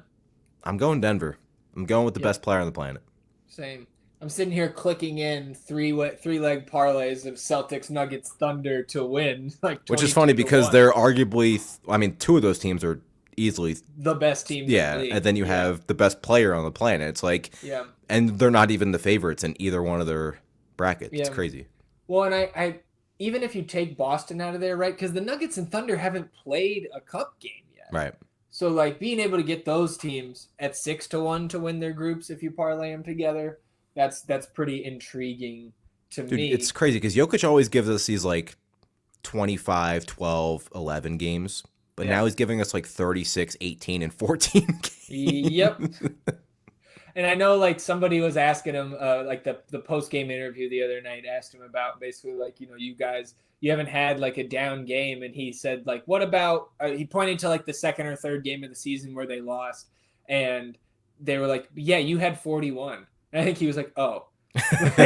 [SPEAKER 2] I'm going Denver. I'm going with the
[SPEAKER 1] Yeah.
[SPEAKER 2] best player on the planet.
[SPEAKER 1] Same. I'm sitting here clicking in three-leg parlays of Celtics, Nuggets, Thunder to win, like
[SPEAKER 2] Which is funny because
[SPEAKER 1] 22-1.
[SPEAKER 2] they're arguably, I mean, two of those teams are easily,
[SPEAKER 1] The best teams.
[SPEAKER 2] yeah,
[SPEAKER 1] in the league.
[SPEAKER 2] and then you have the best player on the planet. It's like,
[SPEAKER 1] Yeah.
[SPEAKER 2] and they're not even the favorites in either one of their brackets.
[SPEAKER 1] Yeah.
[SPEAKER 2] It's crazy.
[SPEAKER 1] Well, and I even if you take Boston out of there, right? Because the Nuggets and Thunder haven't played a cup game yet.
[SPEAKER 2] Right.
[SPEAKER 1] So like being able to get those teams at 6-1 to win their groups if you parlay them together, that's pretty intriguing to
[SPEAKER 2] Dude,
[SPEAKER 1] me.
[SPEAKER 2] it's crazy because Jokic always gives us these like 25, 12, 11 games, but
[SPEAKER 1] Yeah.
[SPEAKER 2] now he's giving us like 36, 18, and 14 games.
[SPEAKER 1] Yep. And I know like somebody was asking him like the post-game interview the other night asked him about basically like, you guys, you haven't had like a down game. And he said like, what about, he pointed to like the second or third game of the season where they lost. And they were like, yeah, you had 41. And I think he was like, oh.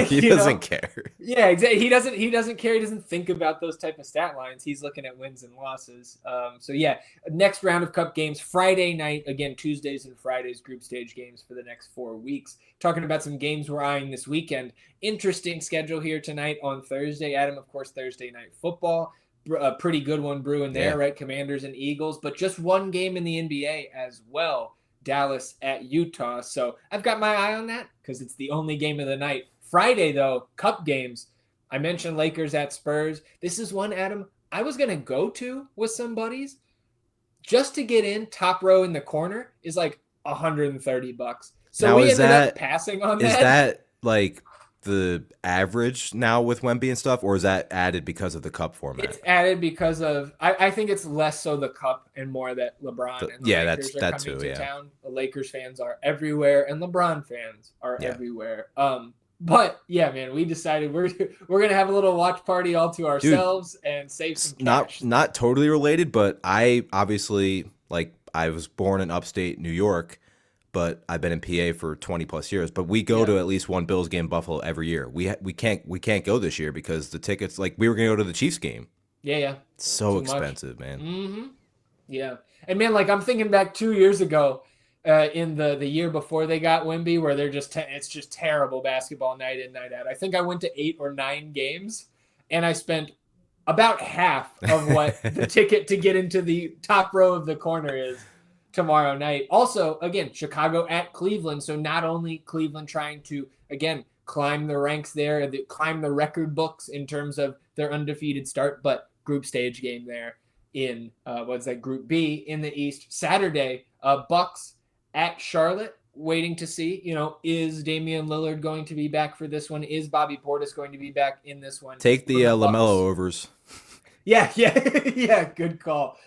[SPEAKER 2] He doesn't care.
[SPEAKER 1] Yeah, exactly. He doesn't care. He doesn't think about those type of stat lines. He's looking at wins and losses. So yeah, next round of cup games Friday night. Again, Tuesdays and Fridays group stage games for the next 4 weeks. Talking about some games we're eyeing this weekend. Interesting schedule here tonight on Thursday. Adam, of course, Thursday night football. A pretty good one brewing there,
[SPEAKER 2] Yeah.
[SPEAKER 1] right? Commanders and Eagles, but just one game in the NBA as well. Dallas at Utah. So I've got my eye on that because it's the only game of the night. Friday, though, cup games. I mentioned Lakers at Spurs. This is one, Adam, I was going to go to with some buddies. Just to get in, top row in the corner is like $130. So
[SPEAKER 2] Now,
[SPEAKER 1] we
[SPEAKER 2] is
[SPEAKER 1] ended
[SPEAKER 2] that-
[SPEAKER 1] up passing on
[SPEAKER 2] Is
[SPEAKER 1] that.
[SPEAKER 2] that like the average now with Wemby and stuff, or is that added because of the cup format?
[SPEAKER 1] It's added because of I think it's less so the cup and more that LeBron and the
[SPEAKER 2] Yeah,
[SPEAKER 1] Lakers are
[SPEAKER 2] that
[SPEAKER 1] coming
[SPEAKER 2] too,
[SPEAKER 1] to
[SPEAKER 2] yeah.
[SPEAKER 1] town. The Lakers fans are everywhere and LeBron fans are
[SPEAKER 2] Yeah.
[SPEAKER 1] everywhere. But yeah, man, we decided we're gonna have a little watch party all to ourselves and save some cash.
[SPEAKER 2] Not totally related, but I obviously like I was born in upstate New York, but I've been in PA for 20 plus years. But we go to at least one Bills game in Buffalo every year. We can't go this year because the tickets, like we were gonna go to the Chiefs game.
[SPEAKER 1] Yeah.
[SPEAKER 2] It's so
[SPEAKER 1] Too much.
[SPEAKER 2] expensive, man.
[SPEAKER 1] Mm-hmm. Yeah, and man, like I'm thinking back 2 years ago, in the year before they got Wemby, where they're just it's just terrible basketball night in night out. I think I went to 8 or 9 games, and I spent about half of what the ticket to get into the top row of the corner is tomorrow night. Also, again, Chicago at Cleveland. So not only Cleveland trying to, again, climb the ranks there, climb the record books in terms of their undefeated start, but group stage game there in, Group B in the East. Saturday, Bucks at Charlotte, waiting to see, is Damian Lillard going to be back for this one? Is Bobby Portis going to be back in this one?
[SPEAKER 2] Take the
[SPEAKER 1] For Bucks?
[SPEAKER 2] LaMelo overs.
[SPEAKER 1] Yeah, yeah, good call.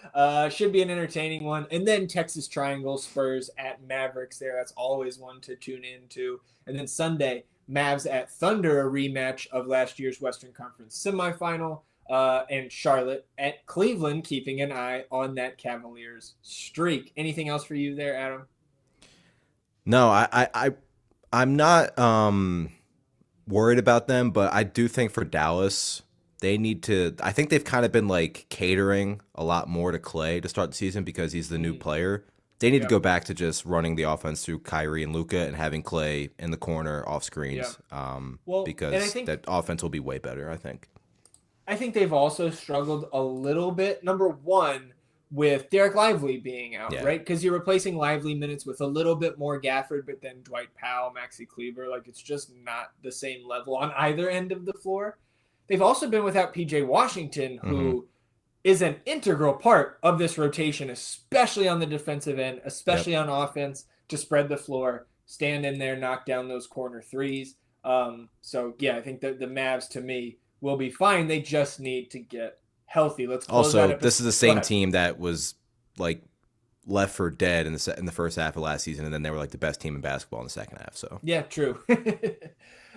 [SPEAKER 1] Should be an entertaining one. And then Texas Triangle, Spurs at Mavericks there. That's always one to tune into. And then Sunday, Mavs at Thunder, a rematch of last year's Western Conference semifinal. And Charlotte at Cleveland, keeping an eye on that Cavaliers streak. Anything else for you there, Adam?
[SPEAKER 2] No, I'm not worried about them, but I do think for Dallas, they need to. I think they've kind of been like catering a lot more to Clay to start the season because he's the new player. They need to go back to just running the offense through Kyrie and Luka and having Clay in the corner off screens. Because
[SPEAKER 1] and I think
[SPEAKER 2] that offense will be way better, I think.
[SPEAKER 1] I think they've also struggled a little bit. Number one, with Derek Lively being out, right? Because you're replacing Lively minutes with a little bit more Gafford, but then Dwight Powell, Maxi Kleber. Like, it's just not the same level on either end of the floor. They've also been without PJ Washington, who is an integral part of this rotation, especially on the defensive end,
[SPEAKER 2] Yep.
[SPEAKER 1] especially on offense, to spread the floor, stand in there, knock down those corner threes. So yeah, I think that the Mavs to me will be fine. They just need to get healthy. Let's close that
[SPEAKER 2] Also,
[SPEAKER 1] episode.
[SPEAKER 2] this is the
[SPEAKER 1] Go
[SPEAKER 2] same
[SPEAKER 1] ahead.
[SPEAKER 2] team that was like left for dead in the first half of last season, and then they were like the best team in basketball in the second half. So
[SPEAKER 1] Yeah, true.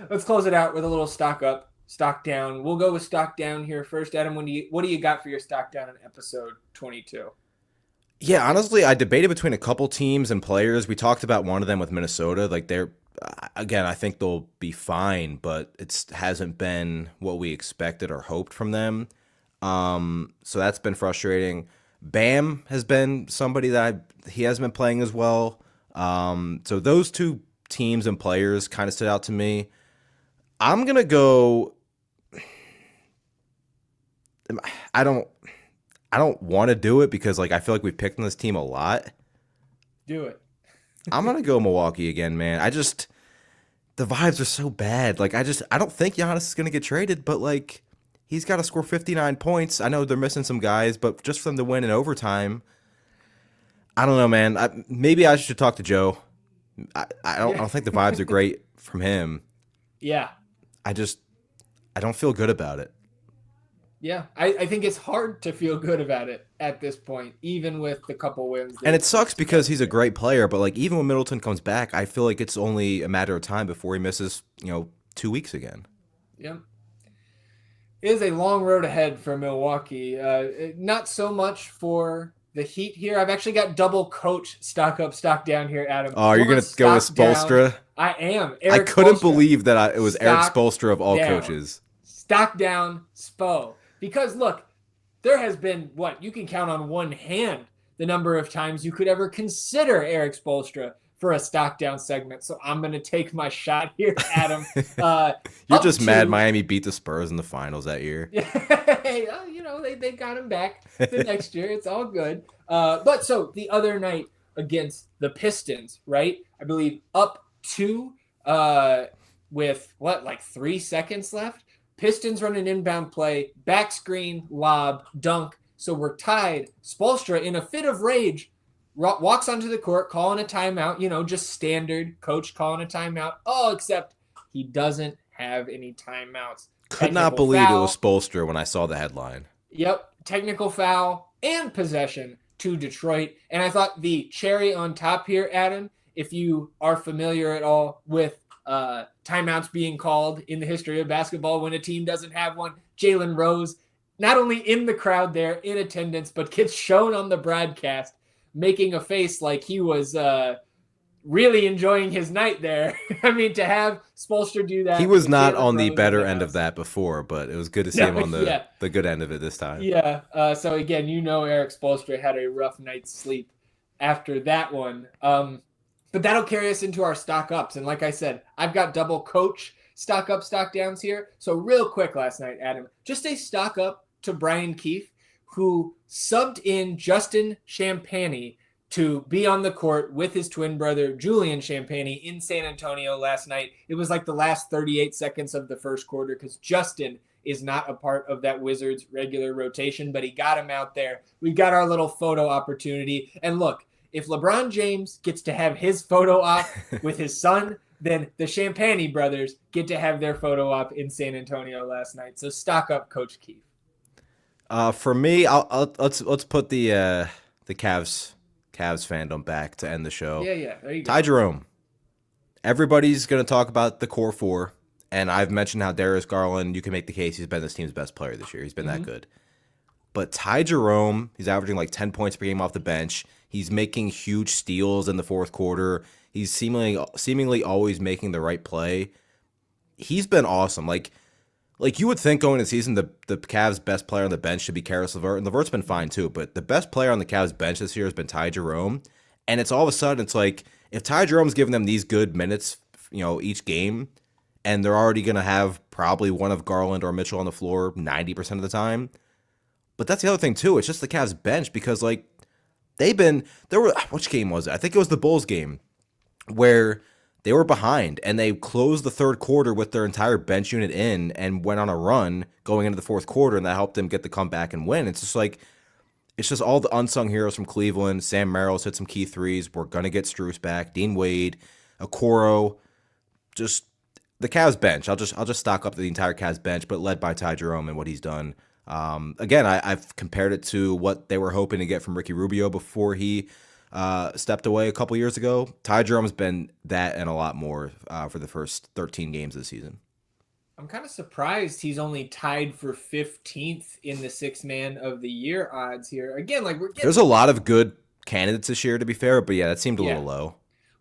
[SPEAKER 1] Let's close it out with a little stock up, stock down. We'll go with stock down here first. Adam, what do you got for your stock down in episode 22?
[SPEAKER 2] yeah, honestly, I debated between a couple teams and players. We talked about one of them with Minnesota. Like they're again, I think they'll be fine, but it hasn't been what we expected or hoped from them. So that's been frustrating. Bam has been somebody that he hasn't been playing as well. So those two teams and players kind of stood out to me. I'm gonna go. I don't. I don't want to do it because like I feel like we've picked on this team a lot.
[SPEAKER 1] Do it.
[SPEAKER 2] I'm gonna go Milwaukee again, man. The vibes are so bad. Like I don't think Giannis is gonna get traded, but like he's got to score 59 points. I know they're missing some guys, but just for them to win in overtime, I don't know, man. Maybe I should talk to Joe. I
[SPEAKER 1] Yeah.
[SPEAKER 2] don't think the vibes are great from him.
[SPEAKER 1] Yeah.
[SPEAKER 2] I just I don't feel good about it.
[SPEAKER 1] Yeah. I think it's hard to feel good about it at this point, even with the couple wins
[SPEAKER 2] And it
[SPEAKER 1] they've
[SPEAKER 2] sucks because
[SPEAKER 1] scraped
[SPEAKER 2] he's a
[SPEAKER 1] together.
[SPEAKER 2] great player, but like even when Middleton comes back, I feel like it's only a matter of time before he misses, 2 weeks again.
[SPEAKER 1] Yeah. It is a long road ahead for Milwaukee. Not so much for the Heat here. I've actually got double coach stock up, stock down here, Adam.
[SPEAKER 2] Oh, you're
[SPEAKER 1] One
[SPEAKER 2] gonna go with
[SPEAKER 1] stock down.
[SPEAKER 2] Spolstra?
[SPEAKER 1] I am.
[SPEAKER 2] I
[SPEAKER 1] Eric
[SPEAKER 2] couldn't
[SPEAKER 1] Spoelstra.
[SPEAKER 2] believe that it was Eric
[SPEAKER 1] Stock
[SPEAKER 2] Spolstra of all
[SPEAKER 1] down.
[SPEAKER 2] coaches.
[SPEAKER 1] Stock down, Spo. Because look, there has been what you can count on one hand the number of times you could ever consider Eric Spoelstra for a stock down segment. So I'm going to take my shot here, Adam.
[SPEAKER 2] You're
[SPEAKER 1] Up
[SPEAKER 2] just mad
[SPEAKER 1] to
[SPEAKER 2] Miami beat the Spurs in the finals that year.
[SPEAKER 1] they got him back the next year. It's all good. But so the other night against the Pistons, right? I believe up two with like 3 seconds left. Pistons run an inbound play, back screen, lob, dunk. So we're tied. Spolstra, in a fit of rage, walks onto the court, calling a timeout. Just standard coach calling a timeout. Oh, except he doesn't have any timeouts.
[SPEAKER 2] Could not
[SPEAKER 1] Technical
[SPEAKER 2] believe it was
[SPEAKER 1] foul.
[SPEAKER 2] Spolstra when I saw the headline.
[SPEAKER 1] Yep, technical foul and possession to Detroit. And I thought the cherry on top here, Adam, if you are familiar at all with timeouts being called in the history of basketball when a team doesn't have one, Jalen Rose, not only in the crowd there, in attendance, but gets shown on the broadcast making a face like he was really enjoying his night there. I mean, to have Spolstra do
[SPEAKER 2] He
[SPEAKER 1] that
[SPEAKER 2] was
[SPEAKER 1] with
[SPEAKER 2] not
[SPEAKER 1] Jalen
[SPEAKER 2] on the
[SPEAKER 1] Rose in
[SPEAKER 2] better
[SPEAKER 1] the
[SPEAKER 2] end of
[SPEAKER 1] house.
[SPEAKER 2] that before, but it was good to see
[SPEAKER 1] No,
[SPEAKER 2] him on
[SPEAKER 1] yeah.
[SPEAKER 2] the good end of it this time.
[SPEAKER 1] Yeah. So again, Eric Spoelstra had a rough night's sleep after that one. But that'll carry us into our stock ups. And like I said, I've got double coach stock up, stock downs here. So real quick last night, Adam, just a stock up to Brian Keefe, who subbed in Justin Champagnie to be on the court with his twin brother, Julian Champagnie, in San Antonio last night. It was like the last 38 seconds of the first quarter because Justin is not a part of that Wizards regular rotation, but he got him out there. We got our little photo opportunity. And look, if LeBron James gets to have his photo op with his son, then the Champagnie brothers get to have their photo op in San Antonio last night. So stock up, Coach Keefe.
[SPEAKER 2] For me, let's put the Cavs fandom back to end the show.
[SPEAKER 1] Yeah, there you go.
[SPEAKER 2] Ty Jerome. Everybody's going to talk about the core four, and I've mentioned how Darius Garland, you can make the case he's been this team's best player this year. He's been that good. But Ty Jerome, he's averaging like 10 points per game off the bench. He's making huge steals in the fourth quarter. He's seemingly always making the right play. He's been awesome. Like you would think going into the season, the Cavs' best player on the bench should be Karis LeVert, and LeVert's been fine too. But the best player on the Cavs' bench this year has been Ty Jerome, and it's all of a sudden it's like if Ty Jerome's giving them these good minutes, each game, and they're already gonna have probably one of Garland or Mitchell on the floor 90% of the time. But that's the other thing too. It's just the Cavs' bench because which game was it? I think it was the Bulls game where they were behind and they closed the third quarter with their entire bench unit in and went on a run going into the fourth quarter, and that helped them get the comeback and win. It's just like, it's just all the unsung heroes from Cleveland. Sam Merrill's hit some key threes. We're going to get Strus back. Dean Wade, Okoro, just the Cavs bench. I'll just stock up the entire Cavs bench, but led by Ty Jerome and what he's done. Again, I've compared it to what they were hoping to get from Ricky Rubio before he stepped away a couple years ago. Ty Jerome's been that and a lot more for the first 13 games of the season.
[SPEAKER 1] I'm kind of surprised he's only tied for 15th in the Sixth Man of the Year odds here. Again, like
[SPEAKER 2] there's a lot of good candidates this year, to be fair, but yeah, that seemed a little low.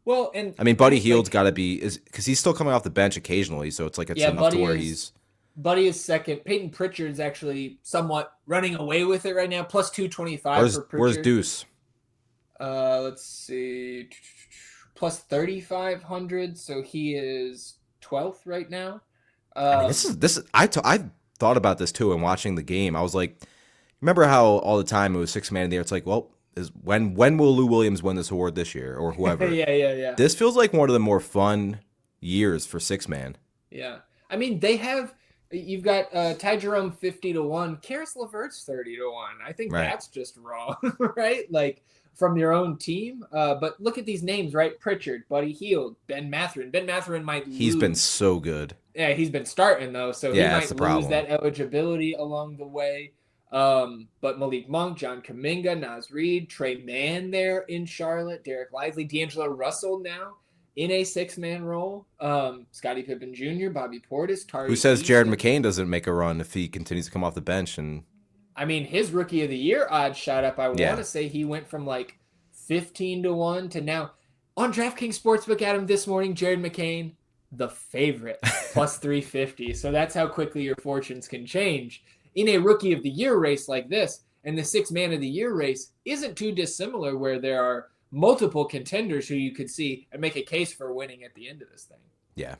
[SPEAKER 1] Well, and
[SPEAKER 2] I mean, Buddy Hield's got to be because he's still coming off the bench occasionally, so it's like it's enough
[SPEAKER 1] Buddy
[SPEAKER 2] to where he's.
[SPEAKER 1] Buddy is second. Peyton Pritchard's actually somewhat running away with it right now, plus 225 for Pritchard.
[SPEAKER 2] Where's Deuce?
[SPEAKER 1] Let's see, plus 3,500, so he is 12th right now.
[SPEAKER 2] I mean, this is. I thought about this too, and watching the game, I was like, remember how all the time it was six man in the air? It's like, well, when will Lou Williams win this award this year or whoever?
[SPEAKER 1] Yeah.
[SPEAKER 2] This feels like one of the more fun years for six man.
[SPEAKER 1] Yeah, I mean you've got Ty Jerome 50-1, Karis LeVert's 30-1. I think that's just wrong, right? Like from your own team. But look at these names, right? Pritchard, Buddy Hield, Ben Mathurin. Ben Mathurin might lose.
[SPEAKER 2] He's been so good.
[SPEAKER 1] Yeah, he's been starting though, so he might lose that eligibility along the way. But Malik Monk, John Kuminga, Naz Reid, Trey Mann there in Charlotte, Derek Lively, D'Angelo Russell now in a six-man role. Scottie Pippen Jr., Bobby Portis, Tari.
[SPEAKER 2] Who says Jared McCain doesn't make a run if he continues to come off the bench? And
[SPEAKER 1] I mean, his Rookie of the Year odds shot up. I want to say he went from like 15-1 to now on DraftKings Sportsbook, Adam, this morning, Jared McCain, the favorite, plus 350. So that's how quickly your fortunes can change in a Rookie of the Year race like this. And the Sixth Man of the Year race isn't too dissimilar, where there are multiple contenders who you could see and make a case for winning at the end of this thing.
[SPEAKER 2] Yeah.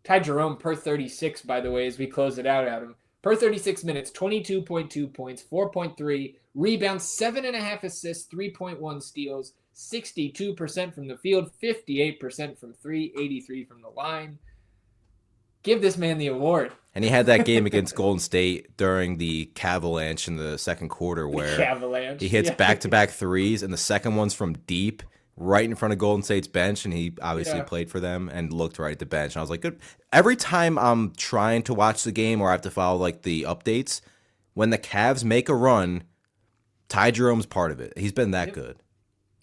[SPEAKER 1] Ty Jerome per 36, by the way, as we close it out, Adam. Per 36 minutes, 22.2 points, 4.3 rebounds, 7.5 assists, 3.1 steals, 62% from the field, 58% from three, 83 from the line. Give this man the award.
[SPEAKER 2] And he had that game against Golden State during the Cavalanche in the second quarter where he hits back-to-back threes, and the second one's from deep, right in front of Golden State's bench, and he obviously played for them and looked right at the bench. And I was like, good. Every time I'm trying to watch the game or I have to follow like the updates, when the Cavs make a run, Ty Jerome's part of it. He's been that good.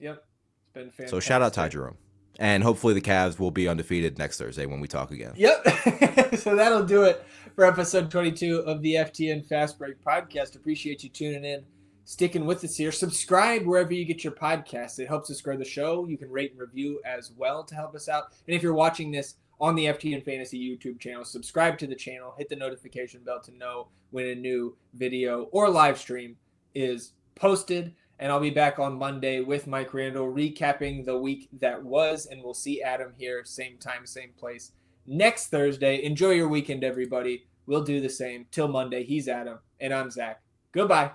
[SPEAKER 1] Yep. It's been fantastic.
[SPEAKER 2] So shout out Ty Jerome. And hopefully the Cavs will be undefeated next Thursday when we talk again.
[SPEAKER 1] Yep. So that'll do it for episode 22 of the FTN Fast Break podcast. Appreciate you tuning in, sticking with us here. Subscribe wherever you get your podcasts. It helps us grow the show. You can rate and review as well to help us out. And if you're watching this on the FTN Fantasy YouTube channel, subscribe to the channel, hit the notification bell to know when a new video or live stream is posted. And I'll be back on Monday with Mike Randall recapping the week that was. And we'll see Adam here, same time, same place, next Thursday. Enjoy your weekend, everybody. We'll do the same. Till Monday, he's Adam, and I'm Zach. Goodbye.